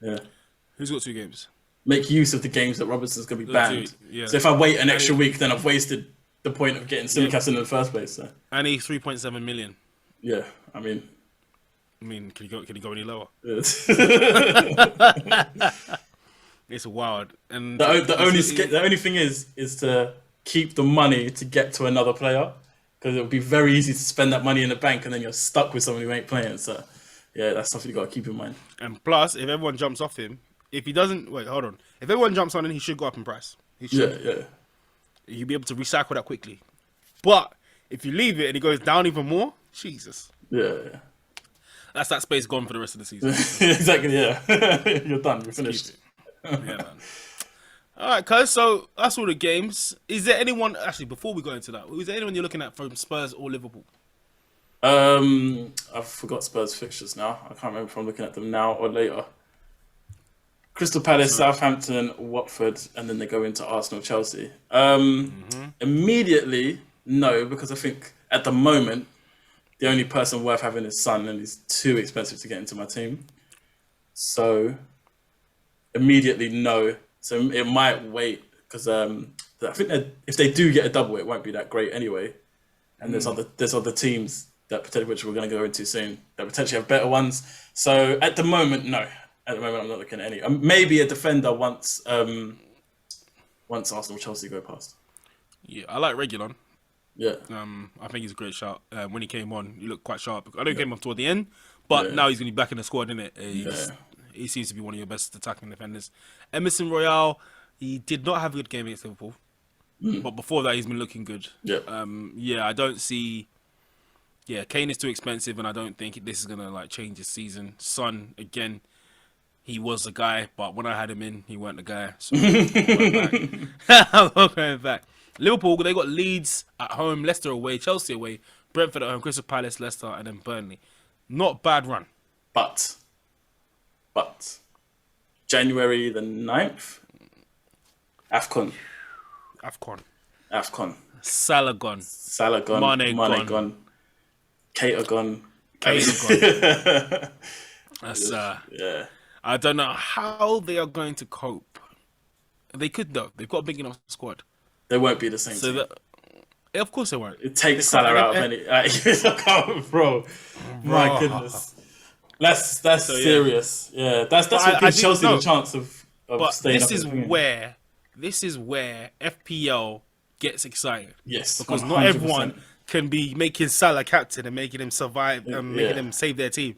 Yeah. Who's got 2 games? Make use of the games that Robinson's going to be banned. Yeah. So if I wait an extra week, then I've wasted the point of getting Simicast in the first place. So. And he's 3.7 million. Yeah, I mean, can he go any lower? It's wild. And the only thing is to keep the money to get to another player, because it would be very easy to spend that money in the bank and then you're stuck with someone who ain't playing. So yeah, that's something you got to keep in mind. And plus, if everyone jumps off him, if he doesn't hold on, if everyone jumps on him, he should go up in price. He should. Yeah. You'll be able to recycle that quickly. But if you leave it and he goes down even more, Jesus. Yeah. That's that space gone for the rest of the season. Exactly, yeah. You're done. You're finished. Yeah, man. All right, cuz. So that's all the games. Is there anyone, actually, before we go into that, is there anyone you're looking at from Spurs or Liverpool? I forgot Spurs fixtures now. I can't remember if I'm looking at them now or later. Crystal Palace, Southampton, Watford, and then they go into Arsenal, Chelsea. Immediately, no, because I think at the moment, the only person worth having is Son, and he's too expensive to get into my team. So immediately no. So it might wait because I think that if they do get a double, it won't be that great anyway. And there's other teams that potentially, which we're going to go into soon, that potentially have better ones. So at the moment, no. At the moment, I'm not looking at any. Maybe a defender once Arsenal Chelsea go past. Yeah, I like Reguilon. Yeah. I think he's a great shout. When he came on, he looked quite sharp. I know he came off toward the end, but now he's going to be back in the squad, isn't it? He seems to be one of your best attacking defenders. Emerson Royale, he did not have a good game against Liverpool, but before that, he's been looking good. Yeah. I don't see. Yeah, Kane is too expensive, and I don't think this is gonna like change his season. Son, again, he was the guy, but when I had him in, he weren't the guy. So I'm not going back. Liverpool, they got Leeds at home, Leicester away, Chelsea away, Brentford at home, Crystal Palace, Leicester, and then Burnley. Not bad run. But January the 9th, AFCON. Salah gone. Mane gone. Keita gone. That's I don't know how they are going to cope. They could though. They've got a big enough squad. They won't be the same team. Of course they won't. It takes Salah out of any. Bro. My goodness. That's serious. Yeah, that's what gives Chelsea the chance of staying up. This is where FPL gets exciting. Yes, because 100%. Not everyone can be making Salah captain and making him survive and making him save their team.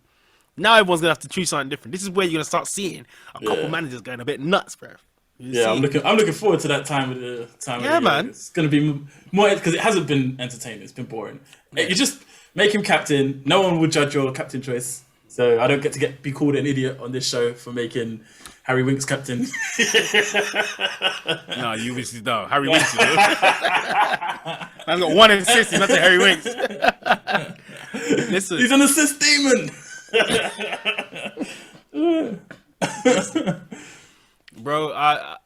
Now everyone's gonna have to choose something different. This is where you're gonna start seeing a couple managers going a bit nuts, bro. I'm looking forward to that time of the year. Man. It's gonna be more because it hasn't been entertaining. It's been boring. Yeah. You just make him captain. No one will judge your captain choice. So I don't get to be called an idiot on this show for making Harry Winks captain. No, you obviously don't. Harry Winks. I've got one assist. He's not a Harry Winks. Listen, he's an assist demon. Bro, I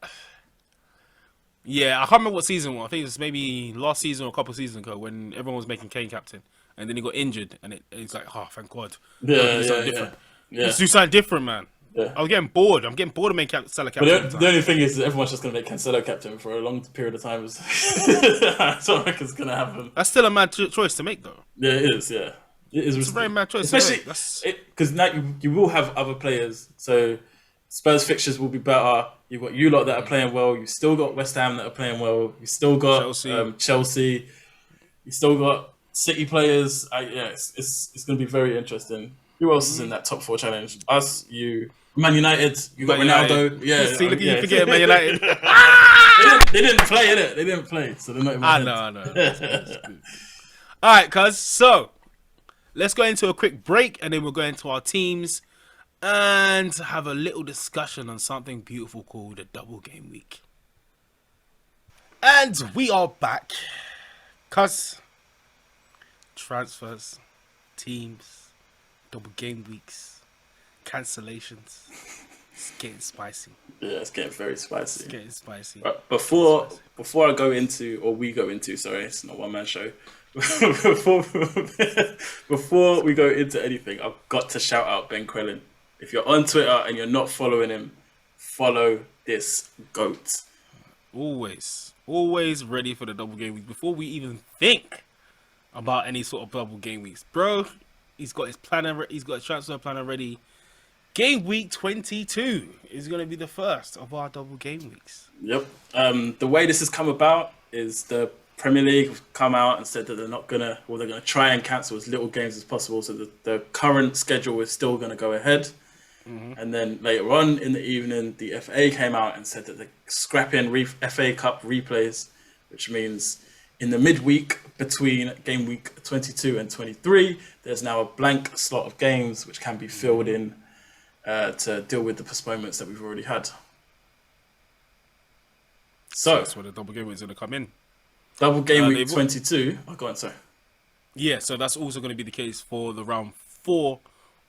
can't remember what season it was. I think it was maybe last season or a couple of seasons ago when everyone was making Kane captain. And then he got injured, and it's like, oh, thank God. Let's do something different, man. Yeah. I was getting bored. I'm getting bored of making Salah captain. But the only thing is, everyone's just going to make Cancelo captain for a long period of time. That's what I reckon is going to happen. That's still a mad choice to make, though. Yeah, it is. Yeah, it is. It's a very mad choice, especially because now you will have other players. So Spurs fixtures will be better. You've got you lot that are playing well. You've still got West Ham that are playing well. You've still got Chelsea. You still got City players. It's going to be very interesting. Who else is in that top 4 challenge? Us, you, Man United. You got Ronaldo. Yeah. See, look, you forget Man United. they didn't play, innit? They didn't play, so they're not even. I know. All right, cuz. So let's go into a quick break, and then we'll go into our teams and have a little discussion on something beautiful called a double game week. And we are back, cuz. Transfers, teams, double game weeks, cancellations. It's getting spicy. Yeah, it's getting very spicy. It's getting spicy. But before we go into, sorry, it's not one man show. before we go into anything, I've got to shout out Ben Crellin. If you're on Twitter and you're not following him, follow this GOAT. Always ready for the double game week before we even think about any sort of double game weeks, bro. He's got his planner. He's got his transfer planner ready. Game week 22 is going to be the first of our double game weeks. Yep. The way this has come about is the Premier League have come out and said that they're going to try and cancel as little games as possible. So the current schedule is still going to go ahead. Mm-hmm. And then later on in the evening, the FA came out and said that they're scrapping FA Cup replays, which means in the midweek between game week 22 and 23, there's now a blank slot of games which can be filled in to deal with the postponements that we've already had. So that's where the double game week is going to come in. Double game week 22. Oh, go on, sorry. Yeah, so that's also going to be the case for the round 4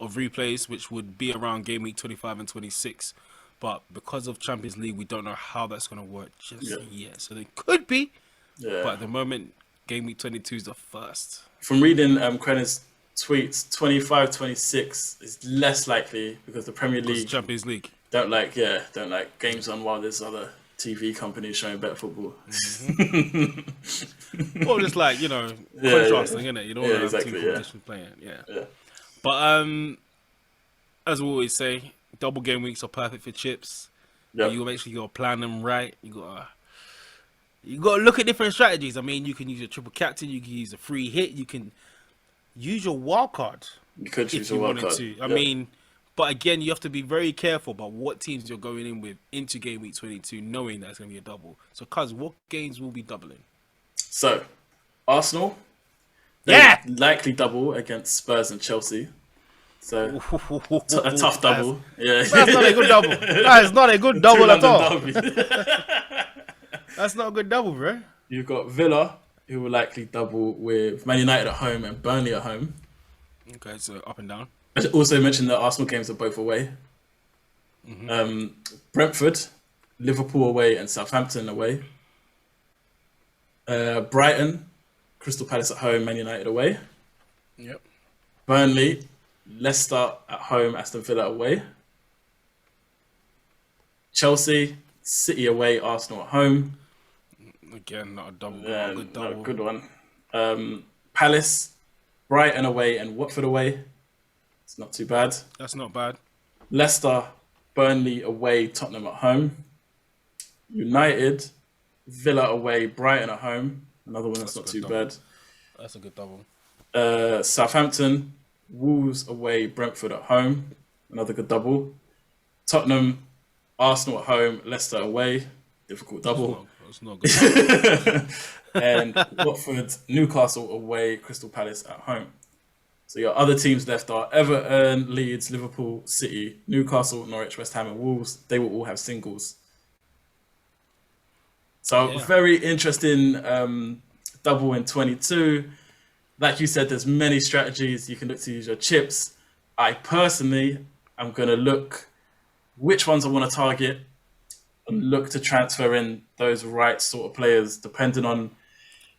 of replays, which would be around game week 25 and 26. But because of Champions League, we don't know how that's going to work just yet. So they could be. Yeah. But at the moment, game week 22 is the first. From reading Crellin's tweets 25-26 is less likely because the Premier League Champions League don't like games on while there's other TV companies showing better football. Well, just like, contrasting, innit? You don't want to have two competitions playing. Yeah. But as we always say, double game weeks are perfect for chips. Yep. You make sure you gotta plan them right. You gotta look at different strategies. I mean, you can use a triple captain, you can use a free hit, you can use your wild card. You could use your wild card. I mean, but again, you have to be very careful about what teams you're going in with into game week 22, knowing that it's going to be a double. So, cuz, what games will be doubling? So, Arsenal, likely double against Spurs and Chelsea. So, a tough double. That's not a good double. That is not a good double at all. That's not a good double, bro. You've got Villa, who will likely double with Man United at home and Burnley at home. Okay, so up and down. I should also mention that Arsenal games are both away. Brentford, Liverpool away and Southampton away. Brighton, Crystal Palace at home, Man United away. Yep. Burnley, Leicester at home, Aston Villa away. Chelsea, City away, Arsenal at home. Again, not a double. Yeah, not a good one. Palace, Brighton away and Watford away. It's not too bad. That's not bad. Leicester, Burnley away, Tottenham at home. United, Villa away, Brighton at home. Another one that's not too bad. That's a good double. Southampton, Wolves away, Brentford at home. Another good double. Tottenham, Arsenal at home, Leicester away. Difficult double. That's not good. And Watford, Newcastle away, Crystal Palace at home. So your other teams left are Everton, Leeds, Liverpool, City, Newcastle, Norwich, West Ham and Wolves. They will all have singles. So very interesting double in 22. Like you said, there's many strategies. You can look to use your chips. I personally am going to look which ones I want to target and look to transfer in those right sort of players depending on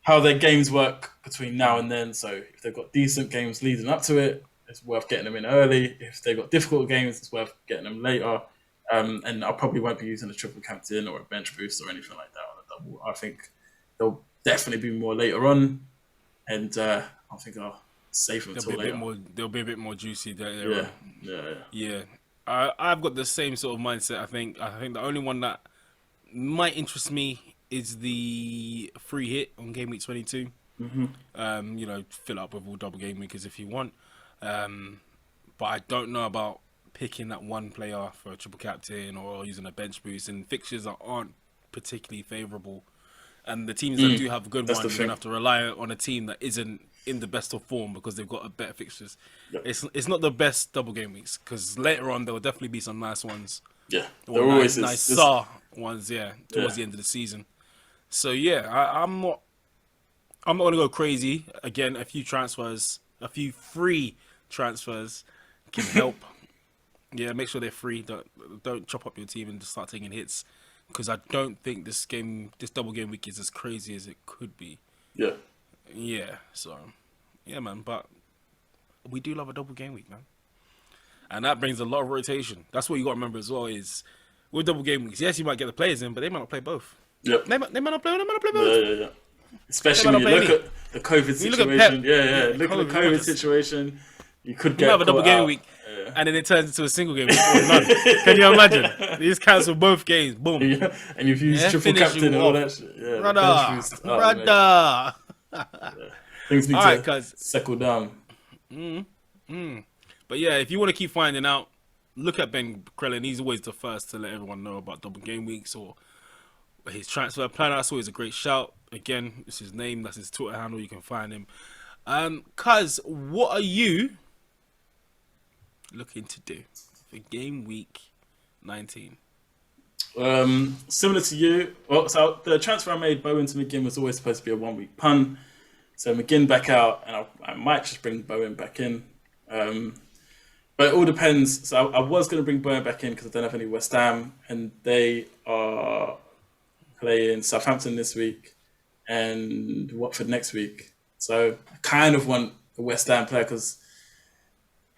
how their games work between now and then. So if they've got decent games leading up to it, it's worth getting them in early. If they've got difficult games, it's worth getting them later. And I probably won't be using a triple captain or a bench boost or anything like that on a double. I think they'll definitely be more later on. And I think I'll save them until later. They'll be a bit more juicy there. Yeah. I've got the same sort of mindset. I think the only one that might interest me is the free hit on game week 22. Fill up with all double game weekers if you want. But I don't know about picking that one player for a triple captain or using a bench boost, and fixtures aren't particularly favourable. And the teams that do have good ones, you're going to have to rely on a team that isn't in the best of form because they've got a better fixtures. Yep. It's not the best double game weeks because later on there will definitely be some nice ones. Yeah, there always is. Nice ones, towards the end of the season. So I'm not going to go crazy. Again, a few free transfers can help. Make sure they're free. Don't chop up your team and just start taking hits. Because I don't think this double game week is as crazy as it could be. Yeah. So, man. But we do love a double game week, man. And that brings a lot of rotation. That's what you got to remember as well is with double game weeks. Yes, you might get the players in, but they might not play both. Yep. They might not play both. Yeah. Especially when you look at the COVID situation. Look at the COVID situation. You could get have a double game week. And then it turns into a single game. None. Can you imagine? They just cancel both games. Boom. Yeah. And you've used triple captain and all that shit. Yeah, brother. Things need to settle down. But if you want to keep finding out, look at Ben Crellin. He's always the first to let everyone know about double game weeks or his transfer plan. That's always a great shout. Again, it's his name. That's his Twitter handle. You can find him. Cuz, what are you looking to do for game week 19? Similar to you. Well, so the transfer I made, Bowen to McGinn, was always supposed to be a 1 week punt. So McGinn back out, and I might just bring Bowen back in. But it all depends. So I was going to bring Bowen back in because I don't have any West Ham, and they are playing Southampton this week and Watford next week. So I kind of want a West Ham player because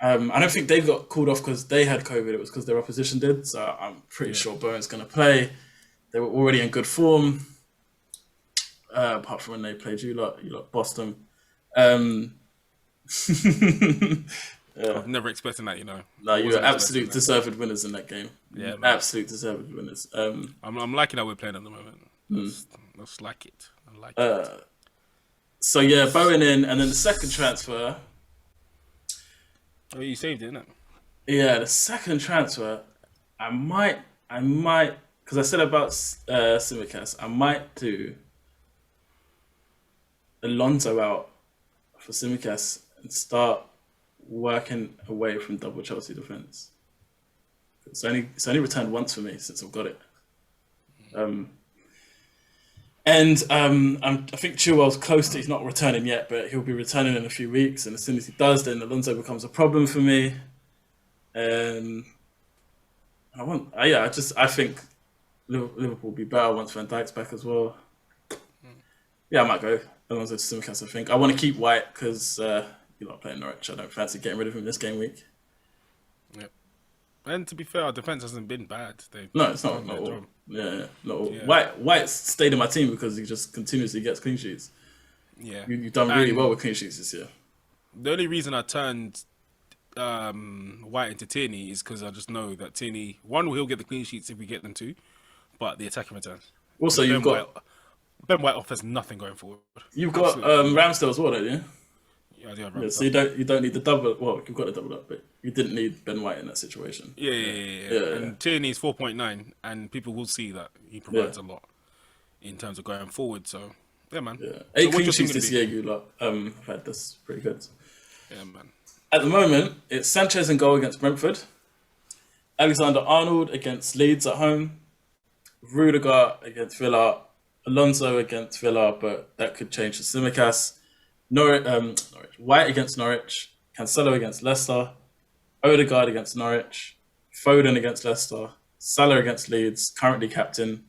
I don't think they got called off because they had COVID. It was because their opposition did. So I'm pretty sure Bowen's going to play. They were already in good form, apart from when they played you lot Boston. I've never expected that, No, you were absolute deserved winners in that game. Yeah, man. Absolute deserved winners. I'm liking how we're playing at the moment. Let's like it. I like it. So yeah, Bowen in, and then the second transfer. Oh, you saved it, innit? Yeah, the second transfer, I might, because I said about Simicast, I might do Alonso out for Simicast and start working away from double Chelsea defense. It's only returned once for me since I've got it. I think Chilwell's close to, he's not returning yet, but he'll be returning in a few weeks. And as soon as he does, then Alonso becomes a problem for me. I think Liverpool will be better once Van Dijk's back as well. Yeah, I might go Alonso to Simicast, I think. I want to keep White because you're not playing Norwich. I don't fancy getting rid of him this game week. Yep. And to be fair, our defence hasn't been bad. No, it's not. Not all. Yeah, not all. Yeah. White's stayed in my team because he just continuously gets clean sheets. Yeah. You've done really well with clean sheets this year. The only reason I turned White into Tierney is because I just know that Tierney, one, he'll get the clean sheets if we get them to, but the attacking returns. Also, Ben White offers nothing going forward. You've got Ramsdale as well, don't you? Yeah, I do have Ramsdale. So you don't need the double. Well, you've got the double up, but you didn't need Ben White in that situation. Yeah. And Tierney is 4.9, and people will see that he provides a lot in terms of going forward. So yeah, man. Yeah, 8 clean sheets this year. You lot have had. That's pretty good. Yeah, man. At the moment, it's Sanchez in goal against Brentford, Alexander-Arnold against Leeds at home, Rudiger against Villa, Alonso against Villa, but that could change to Simicast. Norwich, White against Norwich, Cancelo against Leicester, Odegaard against Norwich, Foden against Leicester, Salah against Leeds, currently captain,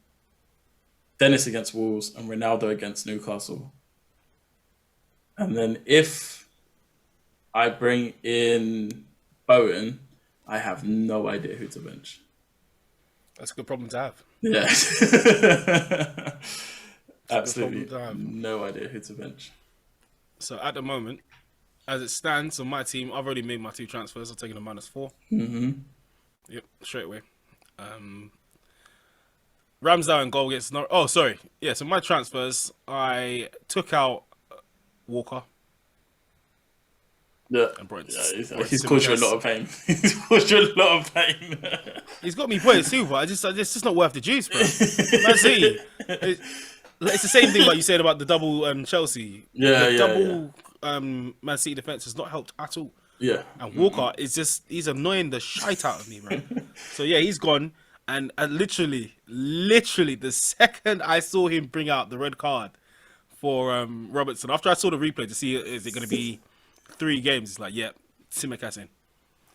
Dennis against Wolves, and Ronaldo against Newcastle. And then if I bring in Bowen, I have no idea who to bench. That's a good problem to have. Yeah. Absolutely no idea who to bench. So at the moment, as it stands on my team, I've already made my 2 transfers. I'm taking a -4. Yep, straight away. Ramsdale in goal against Norwich. Oh, sorry. Yeah, so my transfers, I took out Walker. Yeah, he's caused you a lot of pain. He's caused you a lot of pain. He's got me points too, but it's just not worth the juice, bro. Man City. It's the same thing like you said about the double Chelsea. Double Man City defense has not helped at all. Yeah. And Walker is he's annoying the shite out of me, bro. So yeah, he's gone. And literally, the second I saw him bring out the red card for Robertson, after I saw the replay to see is it going to be 3 games, it's like, Simicast in.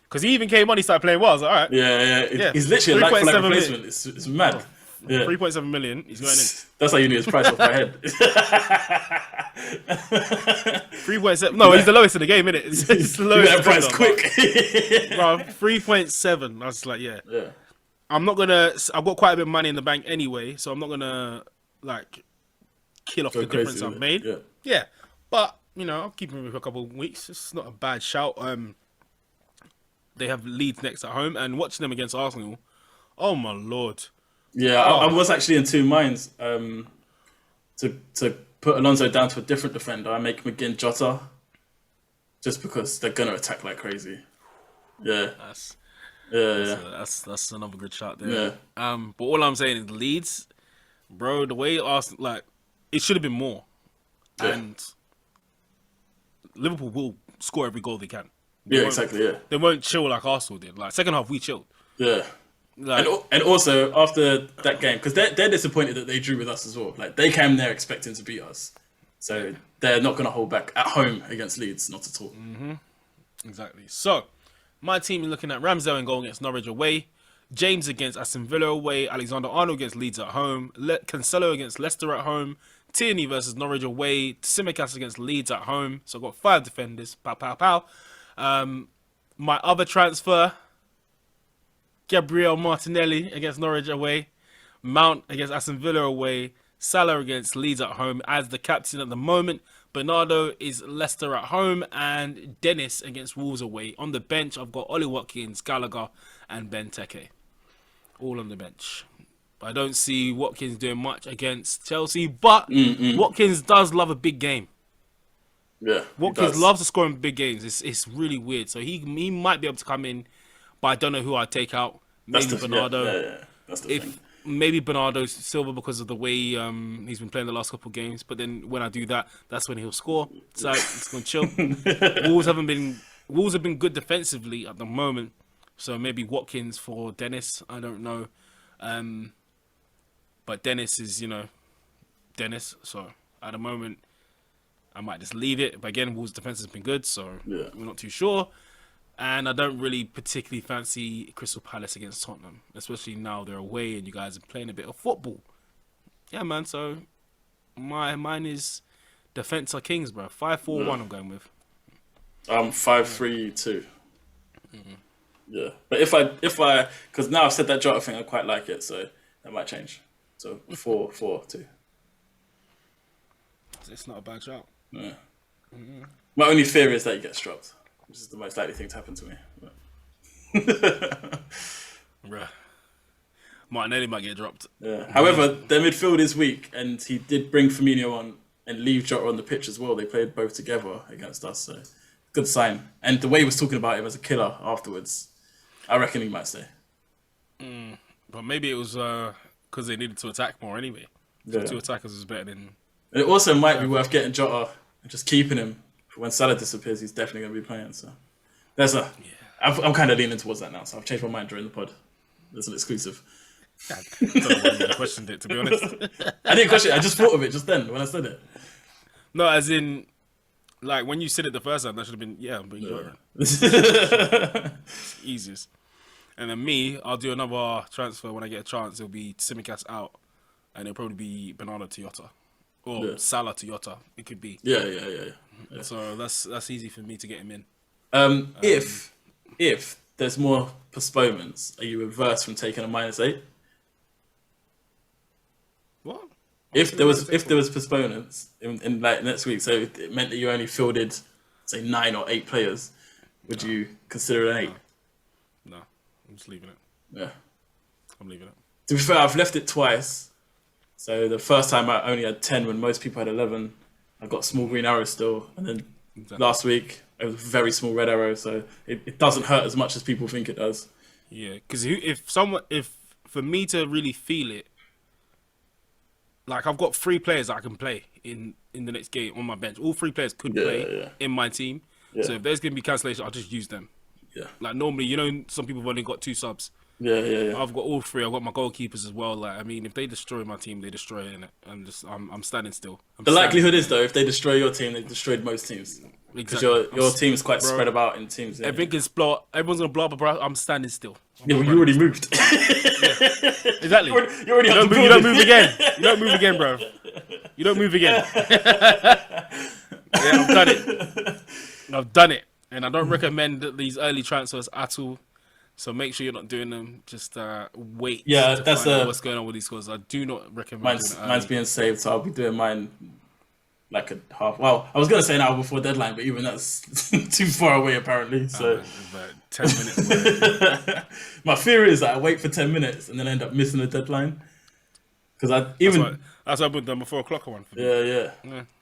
Because he even came on, he started playing well. I was like, all right. Yeah. He's literally a like-for-like replacement. It's mad. 3.7 million, he's going in. That's how you knew his price off my head. 3.7. No, he's the lowest in the game, innit? It's the lowest. You got price quick. Bro, 3.7. I was like, yeah. I'm not gonna. I've got quite a bit of money in the bank anyway, so I'm not gonna like kill off the difference I've made. Yeah, but I'll keep him for a couple of weeks. It's not a bad shout. They have Leeds next at home, and watching them against Arsenal. Oh my lord. Yeah, I was actually in 2 minds to put Alonso down to a different defender. I make McGinn Jota, just because they're gonna attack like crazy. Yeah. That's another good shot there. But all I'm saying is Leeds, bro. The way Arsenal, it should have been more, and Liverpool will score every goal they can. They won't chill like Arsenal did. Like second half, we chilled. Yeah. And also after that game, because they're disappointed that they drew with us as well. Like they came there expecting to beat us, so they're not going to hold back at home against Leeds, not at all. Exactly. So. My team is looking at Ramsdale in goal against Norwich away, James against Aston Villa away, Alexander-Arnold against Leeds at home, Cancelo against Leicester at home, Tierney versus Norwich away, Simicast against Leeds at home. So I've got 5 defenders. Pow, pow, pow. My other transfer, Gabriel Martinelli against Norwich away, Mount against Aston Villa away, Salah against Leeds at home as the captain at the moment. Bernardo is Leicester at home, and Dennis against Wolves away. On the bench, I've got Ollie Watkins, Gallagher, and Ben Teke. All on the bench. I don't see Watkins doing much against Chelsea, but Watkins does love a big game. Yeah, Watkins loves to score in big games. It's really weird. So he might be able to come in, but I don't know who I'd take out. Maybe Bernardo. Yeah. That's the thing. Maybe Bernardo Silva because of the way he's been playing the last couple of games. But then when I do that, that's when he'll score. So it's going to chill. Wolves have been good defensively at the moment. So maybe Watkins for Dennis. I don't know. But Dennis is, Dennis. So at the moment, I might just leave it. But again, Wolves' defense has been good. So we're not too sure. And I don't really particularly fancy Crystal Palace against Tottenham, especially now they're away and you guys are playing a bit of football. Yeah, man. So mine is defense are kings, bro. 5-4-1. I'm going with. 5-3-2. Yeah, but if I, because now I've said that Jota thing, I quite like it, so that might change. So 4-4-2. It's not a bad shout. Yeah. My only fear is that he gets dropped, which is the most likely thing to happen to me. Bruh. Martinelli might get dropped. Yeah. However, their midfield is weak, and he did bring Firmino on and leave Jota on the pitch as well. They played both together against us, so good sign. And the way he was talking about him as a killer afterwards, I reckon he might stay. But maybe it was because they needed to attack more anyway. So 2 attackers is better than... And it also might be worth getting Jota and just keeping him. When Salah disappears, he's definitely going to be playing. So there's I'm kind of leaning towards that now, so I've changed my mind during the pod. There's an exclusive. I don't know why you questioned it, to be honest. I didn't question it. I just thought of it just then when I said it. No, as in, like, when you said it the first time, that should have been, I'm bringing Jota. Easiest. And then me, I'll do another transfer when I get a chance. It'll be Tsimikas out, and it'll probably be Bernardo to Jota. Or Salah to Jota. It could be. Yeah. So that's easy for me to get him in. If there's more postponements, are you averse from taking a -8? What? If there was postponements in like next week, so it meant that you only fielded say 9 or 8 players, would you consider an 8? No, I'm just leaving it. Yeah, I'm leaving it. To be fair, I've left it twice. So the first time I only had 10 when most people had 11. I got small green arrow still, and then last week it was a very small red arrow. So it doesn't hurt as much as people think it does. Yeah, because if for me to really feel it, like I've got 3 players that I can play in the next game on my bench. All 3 players could play in my team. Yeah. So if there's gonna be cancellation, I'll just use them. Yeah. Like normally, some people have only got 2 subs. Yeah. I've got all 3. I've got my goalkeepers as well. Like, I mean, if they destroy my team, they destroy it. I'm standing still. The likelihood is though, if they destroy your team, they've destroyed most teams. Because your team's quite spread about in teams. Everything can blow. Everyone's gonna blow up, bro. I'm standing still. Well, you already moved. Exactly. You already you don't move again. You don't move again, bro. You don't move again. I've done it. I've done it, and I don't recommend these early transfers at all. So make sure you're not doing them. Just wait. Yeah, to that's find out what's going on with these scores. I do not recommend. Mine's being saved, so I'll be doing mine like a half. Well, I was gonna say an hour before deadline, but even that's too far away apparently. So about 10 minutes away. My fear is that I wait for 10 minutes and then I end up missing the deadline. Because that's why I put them before 4:00 one.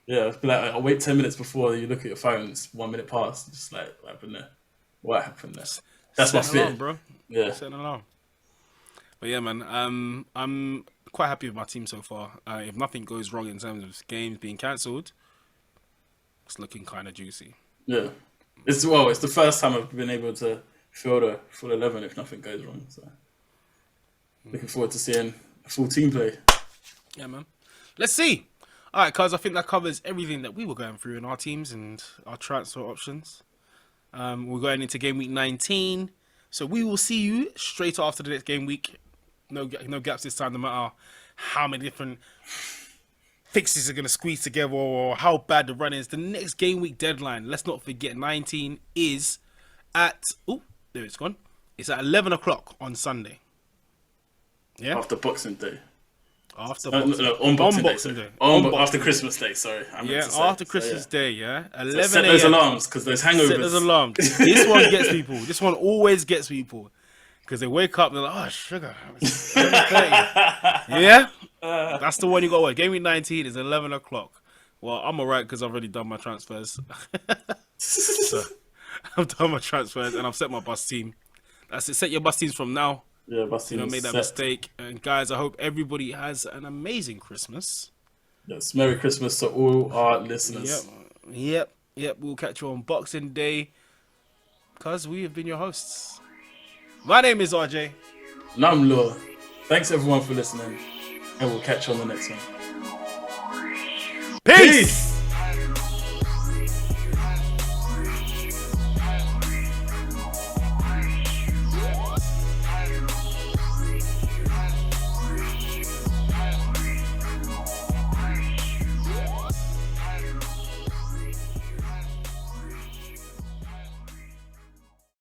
Yeah. Like I'll wait 10 minutes before you look at your phone. It's 1 minute past. Just like what happened there? What happened there? That's my fear, bro. Yeah. Set an alarm. But yeah, man. I'm quite happy with my team so far. If nothing goes wrong in terms of games being cancelled, it's looking kind of juicy. Yeah. It's the first time I've been able to field a full 11 if nothing goes wrong. So looking forward to seeing a full team play. Yeah, man. Let's see. All right, cuz I think that covers everything that we were going through in our teams and our transfer options. We're going into game week 19, so we will see you straight after the next game week. No gaps this time, no matter how many different fixes are going to squeeze together or how bad the run is. The next game week deadline, let's not forget, 19 is at there it's gone. It's at 11 o'clock on Sunday. Yeah, After Boxing Day. after No, Boxing, on Boxing Day. Boxing Day. After Christmas Day, sorry. I meant Yeah, to say. after So, Christmas yeah. Day. Yeah, So 11 set those a.m. alarms because those hangovers. Set those alarms. This one gets people. This one always gets people because they wake up. They're like, "Oh, sugar." It's 11:30. Yeah, that's the one you got to watch. Game week 19 is 11 o'clock. Well, I'm alright because I've already done my transfers. So, I've done my transfers and I've set my bus team. That's it. Set your bus teams from now. Yeah, Basti. You know, made that mistake. And guys, I hope everybody has an amazing Christmas. Yes, Merry Christmas to all our listeners. Yep. We'll catch you on Boxing Day because we have been your hosts. My name is RJ. And I'm Law. Thanks everyone for listening, and we'll catch you on the next one. Peace!